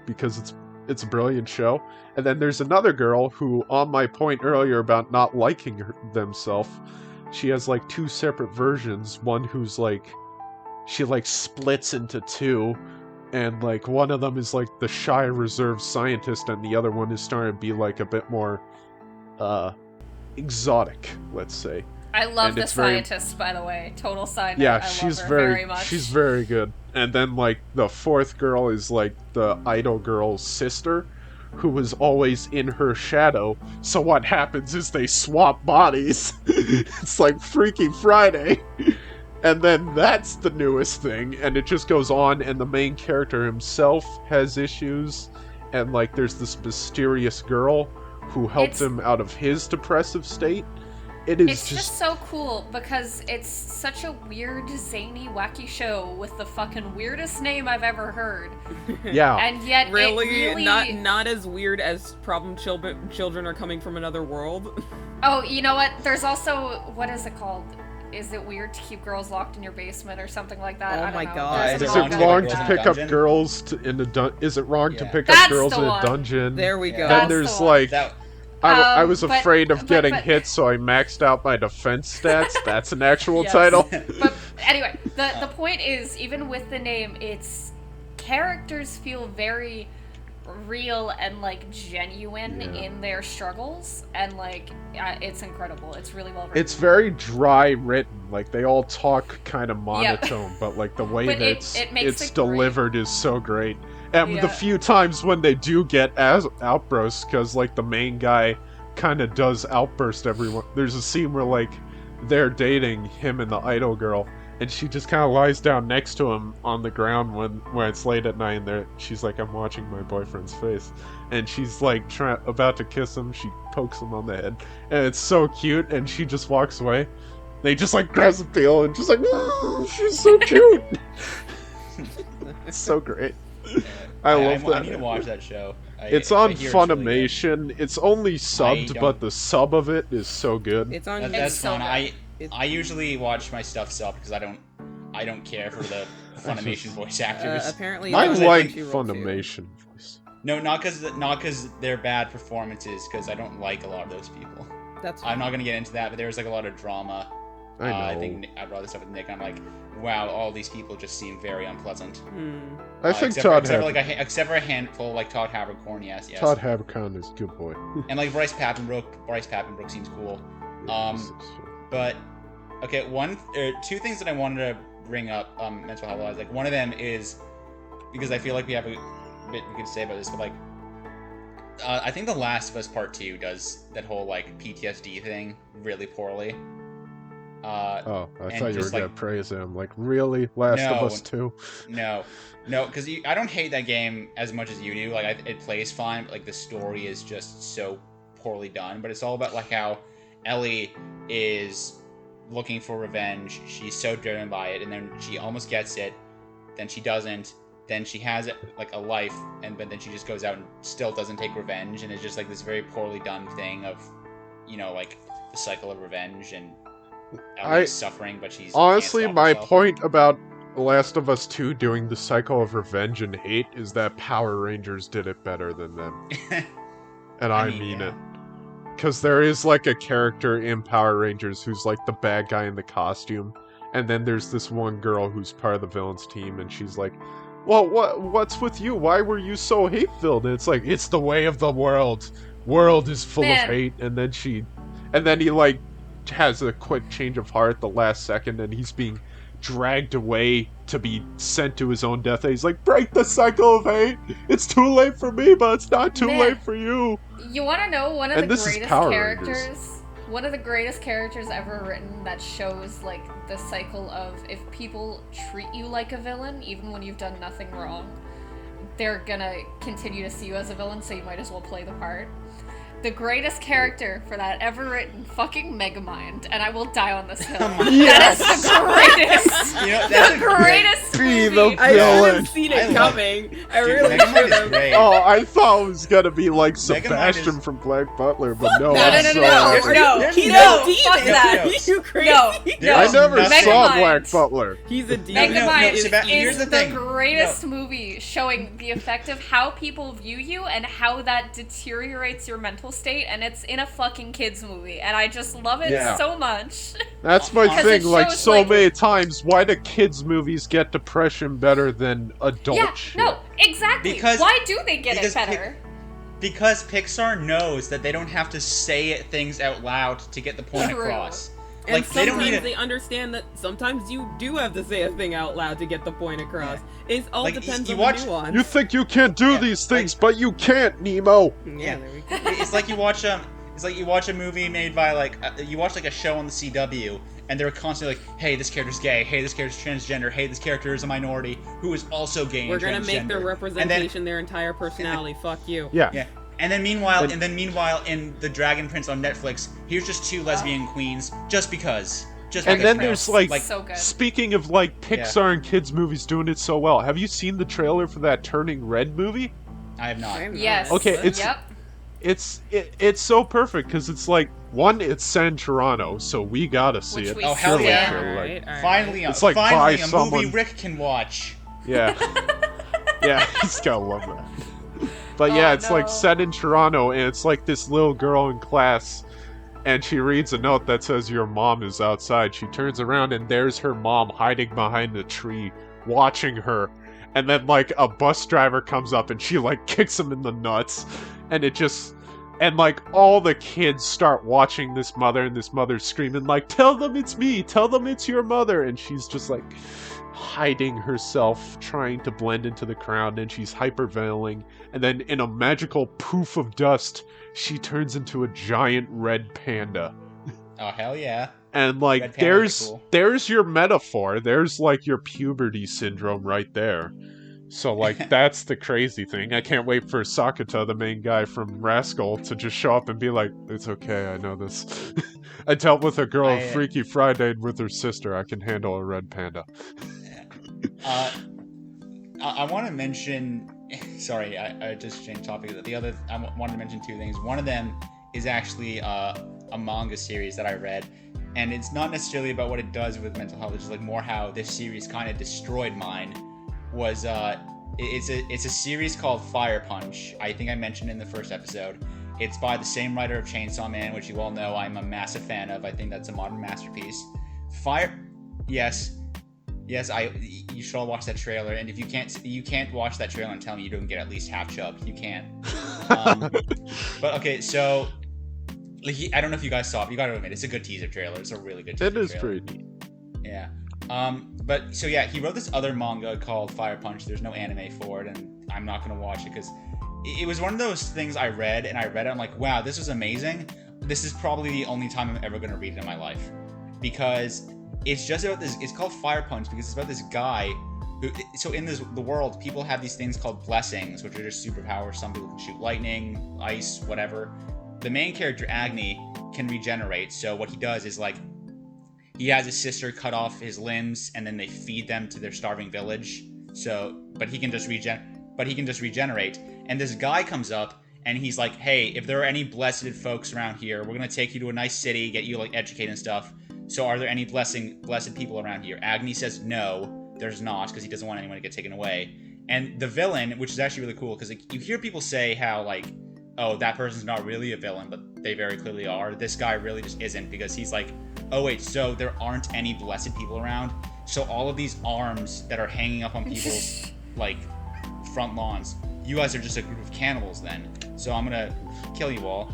because it's a brilliant show. And then there's another girl who, on my point earlier about not liking themselves, she has like two separate versions. One who's like, she like splits into two, and like one of them is like the shy, reserved scientist, and the other one is starting to be like a bit more exotic, let's say. I love And the it's very- scientist, by the way. Total side note. Yeah, I she's love her very much. she's very good. And then like the fourth girl is like the idol girl's sister, who was always in her shadow. So what happens is they swap bodies. It's like Freaky Friday. And then that's the newest thing, and it just goes on, and the main character himself has issues, and like there's this mysterious girl who helped It's- him out of his depressive state. It is It's just so cool because it's such a weird, zany, wacky show with the fucking weirdest name I've ever heard. yeah. And yet Really, it really... not as weird as problem children are coming from another world. Oh, you know what? There's also... What is it called? Is it weird to keep girls locked in your basement or something like that? Oh I don't my know. God. There's a Is Is it it manga wrong like to in a pick up dungeon? girls in a is it wrong to Yeah. pick up That's girls the in a one. dungeon? There we go. Then That's there's the one. like That I was but- afraid of but- getting but- hit, so I maxed out my defense stats. That's an actual Yes. title. But anyway, the point is, even with the name, it's characters feel very real and like genuine Yeah. in their struggles, and like it's incredible. It's really well written. It's very dry written. Like they all talk kind of monotone, but like the way But that it makes it's it great. delivered is so great. And Yeah. the few times when they do get outbursts, because like the main guy kind of does outburst everyone. There's a scene where like they're dating, him and the idol girl, and she just kind of lies down next to him on the ground when it's late at night, and she's like, I'm watching my boyfriend's face, and she's like about to kiss him. She pokes him on the head, and it's so cute, and she just walks away. They just like grabs the peel and just like, "Oh, she's so cute." It's so great. I love that. I need to watch that show. It's I on hear it's really good. Funimation. It's only subbed, don't- but the sub of it is so good. It's on. That's so fun. good. I usually watch my stuff subbed because I don't care for the Funimation voice actors. Apparently, I it's on like Crunchyroll, too. Funimation voice. No, not because they're bad performances. Because I don't like a lot of those people. That's I'm not gonna get into that, but there's like a lot of drama. I know. I think I brought this up with Nick. And I'm like, wow, all these people just seem very unpleasant. Hmm. I think except Todd for, except for a handful, like Todd Habercorn, yes. Todd Habercorn is a good boy. And like Bryce Papenbrook seems cool. But okay, two things that I wanted to bring up, mental health wise. Like one of them is because I feel like we have a bit we could say about this, but like I think The Last of Us Part 2 does that whole like PTSD thing really poorly. I thought and you were just, gonna like- praise him. Like, really? Last of No. Us 2? No, because I don't hate that game as much as you do. Like, it plays fine, but like the story is just so poorly done. But it's all about like how Ellie is looking for revenge. She's so driven by it, and then she almost gets it, then she doesn't. Then she has like a life, but then she just goes out and still doesn't take revenge, and it's just like this very poorly done thing of, like the cycle of revenge and Ellie's suffering, but she's Honestly, can't stop my herself. point about The Last of Us 2 doing the cycle of revenge and hate is that Power Rangers did it better than them. And I mean yeah. it. Because there is like a character in Power Rangers who's like the bad guy in the costume, and then there's this one girl who's part of the villain's team, and she's like, well, what's with you? Why were you so hate-filled? And it's like, it's the way of the world. World is full Man. of hate. And then he like has a quick change of heart at the last second, and he's being dragged away to be sent to his own death. And he's like, break the cycle of hate. It's too late for me, but it's not too Man. late for you. You want to know one of And the this is greatest Power characters? Rangers. One of the greatest characters ever written that shows like the cycle of if people treat you like a villain even when you've done nothing wrong. they're gonna continue to see you as a villain, so you might as well play the part. The greatest character for that ever written, fucking Megamind, and I will die on this hill. Yes! That is the greatest, You know, that's the greatest Be movie. the I should villain. have seen I it love- coming. I Dude, really Megamind should is have. great. Oh, I thought it was gonna be like Megamind Sebastian is- from Black Butler, but No, no. no, I'm no, so no, happy. no, He's no, a demon. fuck that. You crazy? No, There's I never nothing- saw Megamind. Black Butler. He's a demon. Megamind Here's is the the thing. greatest movie showing the effect of how people view you and how that deteriorates your mental state, and it's in a fucking kids movie, and I just love it Yeah. so much. That's my Because thing. it Like shows, so like- many times, why do kids' movies get depression better than adult Yeah, shit? no, exactly. Because- Why do they get because it better? Because Pixar knows that they don't have to say things out loud to get the point True. across. And Like, they don't sometimes need they it. understand that sometimes you do have to say a thing out loud to get the point across. It all Like, depends you on watch- the nuance. You think you can't do Yeah, these things, but you can't, Nemo. Yeah, there we go. It's like you watch a movie made by like you watch like a show on the CW, and they're constantly like, "Hey, this character's gay. Hey, this character's transgender. Hey, this character is a minority who is also gay We're and gonna make their transgender." representation their entire personality. Fuck you. Yeah. Yeah. And then meanwhile, in The Dragon Prince on Netflix, here's just two lesbian queens, just because. Just And because, then you know, there's like, So good. speaking of like Pixar and kids movies doing it so well, have you seen the trailer for that Turning Red movie? I have not. I'm not. Yes. Okay, it's- Yep. It's so perfect because it's like one, it's set in Toronto, so we gotta see Which it. we Oh, hell see. yeah. Trailer, like- Alright, alright. Finally, It's like finally by a movie someone- Rick can watch. Yeah. Yeah, he's gotta love that. But yeah, Oh, it's like no. set in Toronto, and it's like this little girl in class, and she reads a note that says, "Your mom is outside." She turns around, and there's her mom hiding behind a tree, watching her. And then, like, a bus driver comes up, and she, like, kicks him in the nuts. And it just... And, like, all the kids start watching this mother, and this mother's screaming, like, "Tell them it's me! Tell them it's your mother!" And she's just, like, hiding herself, trying to blend into the crowd, and she's hyperventilating. And then, in a magical poof of dust, she turns into a giant red panda. Oh, hell yeah. And, like, Red pandas are there's cool. there's your metaphor. There's, like, your puberty syndrome right there. So, like, that's the crazy thing. I can't wait for Sakata, the main guy from Rascal, to just show up and be like, "It's okay, I know this. I dealt with a girl on Freaky Friday with her sister. I can handle a red panda." I want to mention. Sorry, I just changed topic. I wanted to mention two things. One of them is actually a manga series that I read, and it's not necessarily about what it does with mental health. It's just like more how this series kind of destroyed mine. It's a series called Fire Punch. I think I mentioned in the first episode. It's by the same writer of Chainsaw Man, which you all know I'm a massive fan of. I think that's a modern masterpiece. Yes, you should all watch that trailer. And if you can't watch that trailer and tell me you don't get at least half chub. You can't. But okay, so like I don't know if you guys saw it. But you gotta admit, it's a good teaser trailer. It's a really good teaser It is trailer. pretty neat. Yeah. But so yeah, he wrote this other manga called Fire Punch. There's no anime for it, and I'm not gonna watch it because it was one of those things I read, and I'm like, wow, this is amazing. This is probably the only time I'm ever gonna read it in my life, because it's just about this. It's called Fire Punch because it's about this guy who. So in the world, people have these things called blessings, which are just superpowers. Some people can shoot lightning, ice, whatever. The main character, Agni, can regenerate. So what he does is like, he has his sister cut off his limbs, and then they feed them to their starving village. But he can just regenerate. And this guy comes up, and he's like, "Hey, if there are any blessed folks around here, we're gonna take you to a nice city, get you like educated and stuff. So are there any blessed people around here?" Agni says no, there's not, because he doesn't want anyone to get taken away. And the villain, which is actually really cool, because like, you hear people say how like, oh, that person's not really a villain, but they very clearly are. This guy really just isn't, because he's like, oh wait, so there aren't any blessed people around, so all of these arms that are hanging up on people's like front lawns, you guys are just a group of cannibals then, so I'm gonna kill you all.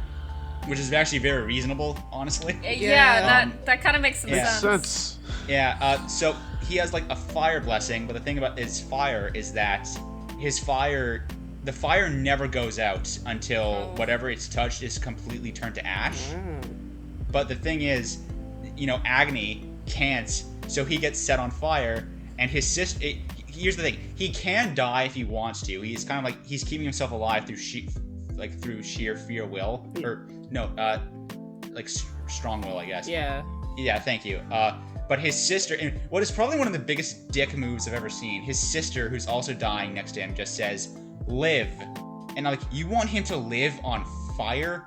Which is actually very reasonable, honestly. Yeah, that kind of makes some Makes sense. sense. Yeah, so he has like a fire blessing, but the thing about his fire is that the fire never goes out until whatever it's touched is completely turned to ash. But the thing is, Agni can't, so he gets set on fire, and his sister, here's the thing: he can die if he wants to. He's kind of like he's keeping himself alive through through sheer fear will, or no, like strong will, I guess. Yeah. Yeah, thank you. But his sister, and what is probably one of the biggest dick moves I've ever seen, his sister, who's also dying next to him, just says, "Live," and like, you want him to live on fire?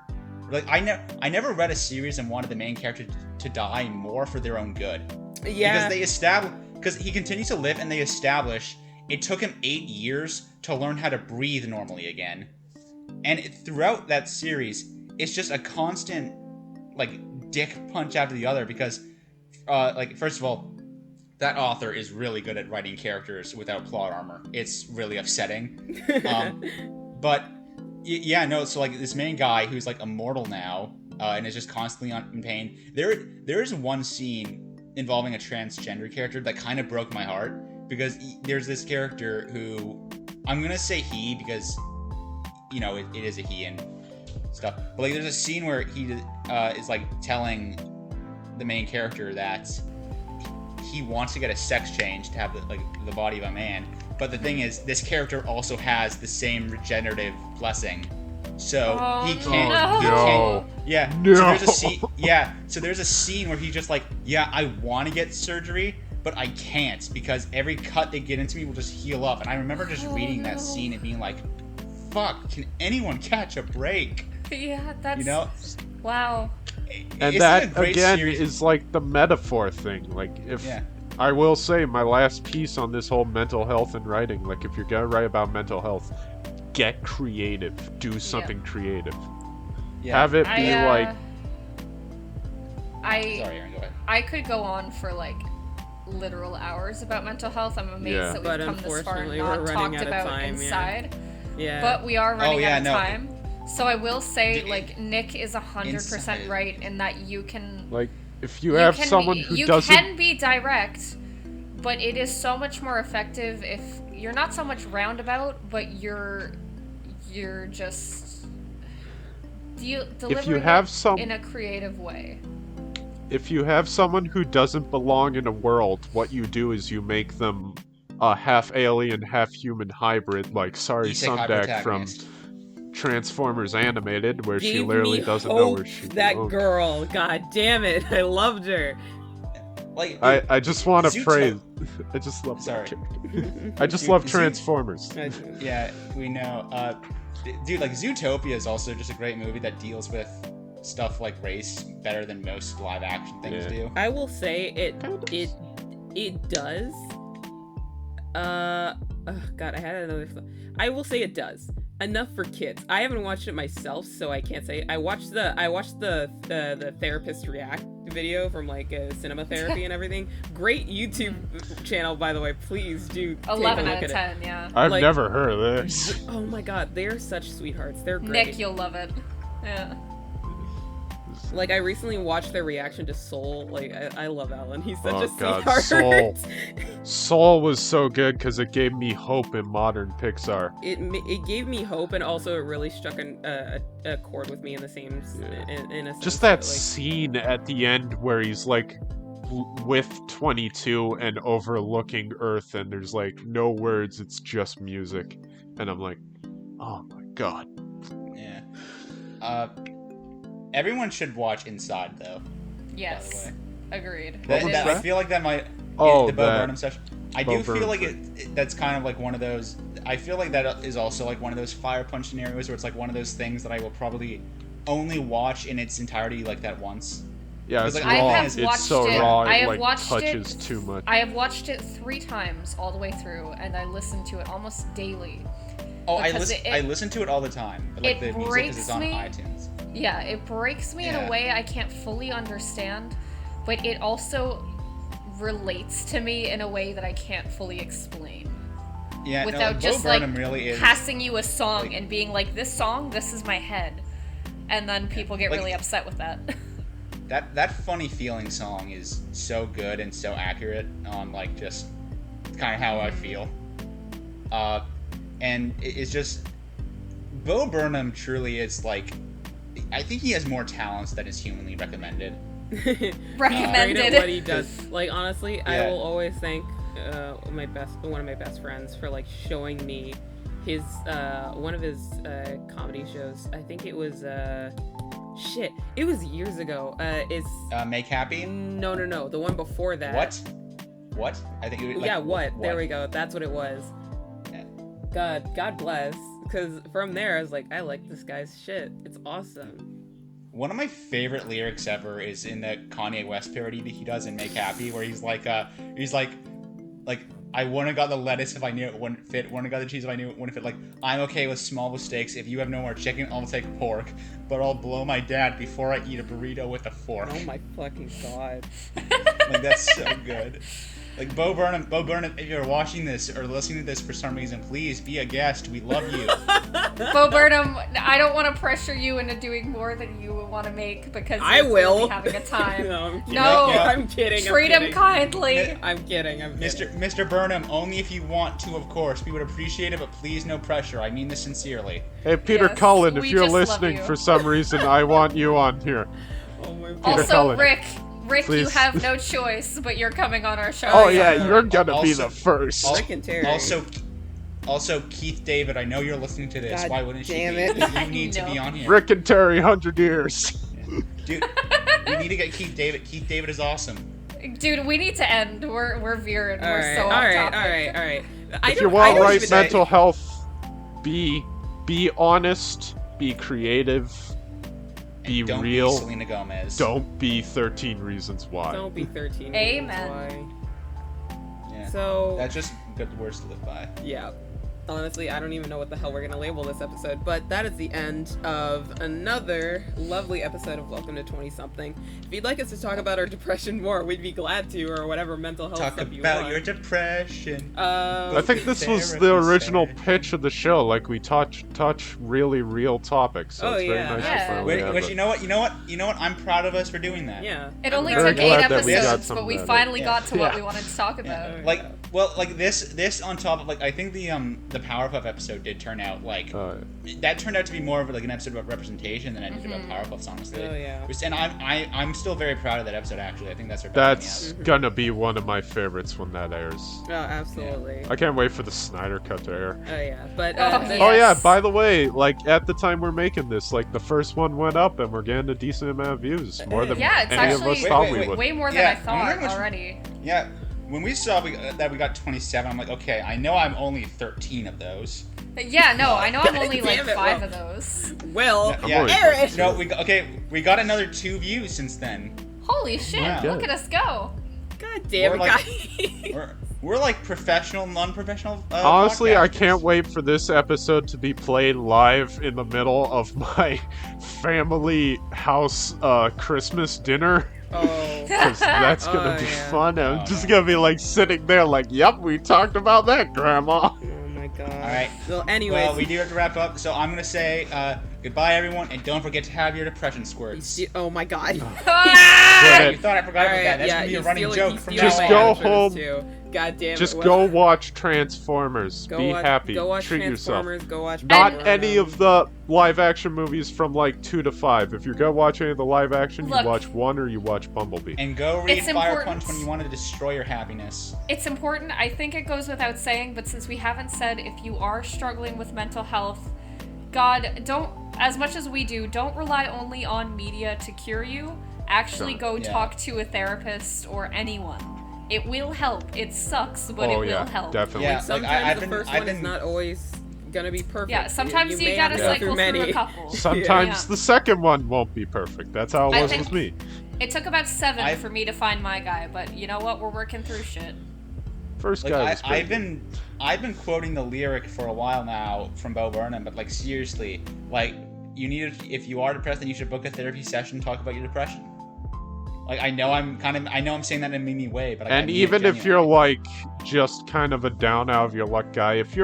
Like, I never read a series and wanted the main character to die more for their own good. Yeah. Because he continues to live, and they establish it took him 8 years to learn how to breathe normally again. And throughout that series, it's just a constant, like, dick punch after the other, because, like, first of all, that author is really good at writing characters without plot armor. It's really upsetting. But, yeah, no, so, like, this main guy who's, like, immortal now, and is just constantly in pain. There is one scene involving a transgender character that kind of broke my heart, because there's this character who, I'm gonna say he because, you know, it is a he and stuff, but like there's a scene where he is like telling the main character that he wants to get a sex change to have the body of a man, but the thing is, this character also has the same regenerative blessing. So he can't. No. Yeah. No. So there's a scene. Yeah. So there's a scene where he's just like, yeah, I want to get surgery, but I can't because every cut they get into me will just heal up. And I remember just reading that scene and being like, "Fuck! Can anyone catch a break?" Yeah, that's. You know. Wow. And It's that a great again series. is like the metaphor thing. Like, if Yeah. I will say, my last piece on this whole mental health and writing, like, if you're gonna write about mental health, get creative. Do something creative. Yeah. Have it be like. Sorry, Erin, go ahead. I could go on for like literal hours about mental health. I'm amazed Yeah. that But we've come this far and unfortunately, not we're running talked out of about time, inside. Yeah. But we are running out of no. time. So I will say, D- like, Nick is 100% Inside. right in that you can. Like, if you have someone who doesn't. You can be direct, but it is so much more effective if you're not so much roundabout, but you're just delivering have it some- in a creative way. If you have someone who doesn't belong in a world, what you do is you make them a half alien, half human hybrid, like Sari You take Sundak from hypertagonist. Transformers Animated, where she Gave literally me doesn't know hope, where she that belongs. girl. God damn it. I loved her. Like, I just want to Zootopia- praise. I just love Sorry. that character. I just Zoot- love Zoot- Transformers. Yeah, we know. Dude, like, Zootopia is also just a great movie that deals with stuff like race better than most live action things Yeah. do. I will say it does. Oh God, I had another. I will say it does enough for kids. I haven't watched it myself, so I can't say. I watched the therapist react video from like cinema therapy and everything. Great YouTube channel, by the way. Please do. Take 11 a look out of at 10, yeah. I've like- never heard of this. It. Oh my God, they're such sweethearts. They're great. Nick, you'll love it. Yeah. Like, I recently watched their reaction to Soul. Like, I love Alan. He's such Oh, a God, sweetheart. Soul was so good because it gave me hope in modern Pixar. It gave me hope, and also it really struck a chord with me in the same in a sense Just that like, scene at the end where he's like with 22 and overlooking Earth, and there's like no words, it's just music, and I'm like, oh my God. Yeah. Everyone should watch Inside, though. Yes. By Agreed. What was I that? feel like that might. Oh, the Bo that. Burnham session. I Bo do feel like Burnham. that's kind of like one of those. I feel like that is also like one of those fire punch scenarios where it's like one of those things that I will probably only watch in its entirety like that once. Yeah, it's Because, I raw. have It's watched so it. raw, I it have like watched touches it. too much. I have watched it 3 times all the way through, and I listen to it almost daily. Oh, I Because listen. it- I listen to it all the time. But, like it the music breaks is on me. iTunes. Yeah, it breaks me in Yeah. a way I can't fully understand, but it also relates to me in a way that I can't fully explain. Yeah, Without no, just Bo like Burnham really is. passing you a song like- and being like, this song, this is my head. And then people get Like- really upset with that. That funny feeling song is so good and so accurate on like just kind of how I feel. And it's just Bo Burnham truly is like, I think he has more talents than is humanly recommended. great Recommended. at what he does. Like, honestly, I Yeah. will always thank one of my best friends for like showing me his one of his comedy shows. I think it was shit. It was years ago. Is Make Happy? No, the one before that. What? I think it was yeah, what? There we go. That's what it was. Yeah. God bless. Because from there, I was like, I like this guy's shit. It's awesome. One of my favorite lyrics ever is in the Kanye West parody that he does in Make Happy, where he's like, I wouldn't have got the lettuce if I knew it wouldn't fit. Wouldn't have got the cheese if I knew it wouldn't fit. Like, I'm okay with small mistakes. If you have no more chicken, I'll take pork. But I'll blow my dad before I eat a burrito with a fork. Oh my fucking god. Like, that's so good. Like, Bo Burnham, if you're watching this or listening to this for some reason, please be a guest. We love you. Bo Burnham, I don't want to pressure you into doing more than you want to make because I will. Really having a time. No, I'm kidding. Treat him kindly. I'm kidding. Mr. Burnham, only if you want to, of course. We would appreciate it, but please no pressure. I mean this sincerely. Hey, Peter Yes, Cullen, if we you're just love listening you. for some reason, I want you on here. Oh my god. Peter Also, Cullen. Rick, you Please. have no choice, but you're coming on our show. Oh yeah, you're gonna be Also- the first. Rick and Terry. Also, Keith David, I know you're listening to this. God Why wouldn't damn you be? it. You need to be on here. Rick and Terry, 100 years. Dude, we need to get Keith David. Keith David is awesome. Dude, we need to end. We're veering. We're so off Alright. topic. If you want right mental health, be honest, be creative, be Don't real. be Selena Gomez. Don't be 13 Reasons Why. Don't be 13. Amen. Yeah. So That's just good words to live by. yeah. Honestly, I don't even know what the hell we're gonna label this episode, but that is the end of another lovely episode of Welcome to 20-something. If you'd like us to talk about our depression more, we'd be glad to, or whatever mental health Talk stuff you about want. your depression. I think this was the Therapy's original fair. pitch of the show. Like we touch really real topics. So Oh, it's very yeah. nice Yeah. to finally have Which it. you know what? I'm proud of us for doing that. Yeah. It only very took 8 glad that we got episodes, some but we of that. finally Yeah. got to what Yeah. we wanted to talk about. Yeah. Like, well, like this on top of like I think the Powerpuff episode did turn out like that turned out to be more of like an episode about representation than anything about Powerpuffs, honestly. Oh, yeah. And I'm still very proud of that episode. Actually, I think that's our best That's one gonna be one of my favorites when that airs. Oh, absolutely. I can't wait for the Snyder cut to air. Oh yeah. But Oh, the- Oh yeah, Yes. by the way, like at the time we're making this, like the first one went up and we're getting a decent amount of views. More than Yeah, it's any of us actually thought Wait, we would. way more than Yeah, I I thought wonder how much- already. yet. Yeah, when we saw that we got 27, I'm like, okay, I know I'm only 13 of those. Yeah, no, I know I'm only like Damn it, 5 Will. of those. Will. I'm Yeah. only Erin! No, we got another 2 views since then. Holy shit, Yeah. look at us go. God damn We're it, like- guys. We're like professional, non-professional. Honestly, I podcasters. can't wait for this episode to be played live in the middle of my family house Christmas dinner. Oh. Because that's gonna Oh, be yeah. fun. I'm Oh, just no. gonna be like sitting there like, yep, we talked about that, Grandma. Oh my god. Alright. Well, anyways. Well, we do have to wrap up, so I'm gonna say goodbye, everyone, and don't forget to have your depression squirts. Oh my god. Ah! Good. You thought I forgot about that? That's gonna be a he's running stealing- joke he's from stealing Just now my go on. outros, home. Too. God damn it. Just Will. go watch Transformers. Go Be watch- happy. Go watch Treat yourself. Transformers. Go watch. Not Pagesoferin. any of the live action movies from like 2 to 5. If you're gonna watch any of the live action, Look. you watch 1 or you watch Bumblebee. And go read It's Fire important. Punch when you want to destroy your happiness. It's important, I think it goes without saying, but since we haven't said if you are struggling with mental health, God, don't, as much as we do, don't rely only on media to cure you. Actually go Yeah. talk to a therapist or anyone. It will help. It sucks, but it Oh will yeah, help. definitely. Yeah. Sometimes I've the been- first I've one is been- not always gonna be perfect. Yeah, sometimes you may gotta have to go cycle through many. a couple. Sometimes Yeah. the second one won't be perfect. That's how it I was think- with me. It took about 7 I've- for me to find my guy, but you know what? We're working through shit. First Like guy was I've great. been quoting the lyric for a while now from Bo Burnham, but like seriously, like you need, if you are depressed, then you should book a therapy session, talk about your depression. Like I know I'm saying that in a mini way, but I And mean it even if you're genuinely. like just kind of a down out of your luck guy, if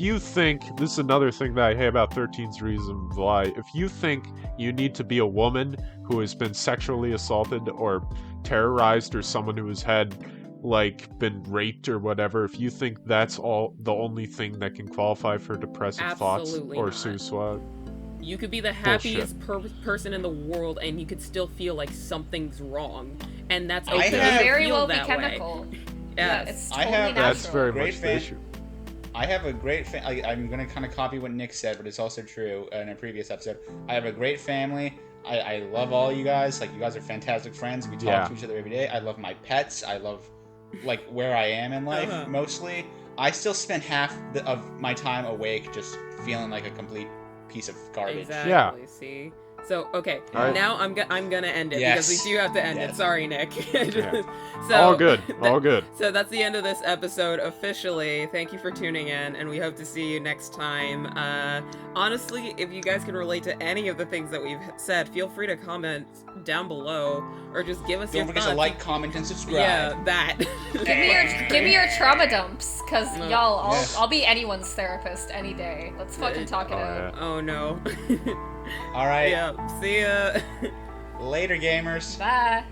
you think, this is another thing that I hate about 13's Reason Why, if you think you need to be a woman who has been sexually assaulted or terrorized, or someone who has had like been raped or whatever, if you think that's all the only thing that can qualify for depressive Absolutely thoughts or not. suicide, You could be the happiest person in the world, and you could still feel like something's wrong, and that's I okay. have- to Very feel well be that chemical. Way. Yes. Yeah, it's I totally have- natural. That's very Great much the fan. issue. I have a great I'm gonna kind of copy what Nick said, but it's also true in a previous episode. I have a great family. I love all you guys. Like, you guys are fantastic friends. We talk Yeah. to each other every day. I love my pets. I love, like, where I am in life, Uh-huh. mostly. I still spend half of my time awake just feeling like a complete piece of garbage. Exactly. Yeah. See. So okay, Alright. now I'm gonna end it Yes. because we do have to end it. Yes. Sorry, Nick. Yeah. So All good. All good. So that's the end of this episode officially. Thank you for tuning in, and we hope to see you next time. Honestly, if you guys can relate to any of the things that we've said, feel free to comment down below or just give us Don't your forget thoughts. to like, comment, and subscribe. Yeah, that. Give me your trauma dumps, cause No. y'all, Yeah. I'll be anyone's therapist any day. Let's fucking talk it Oh, out. yeah. Oh no. All right. Yeah. See ya. Later, gamers. Bye.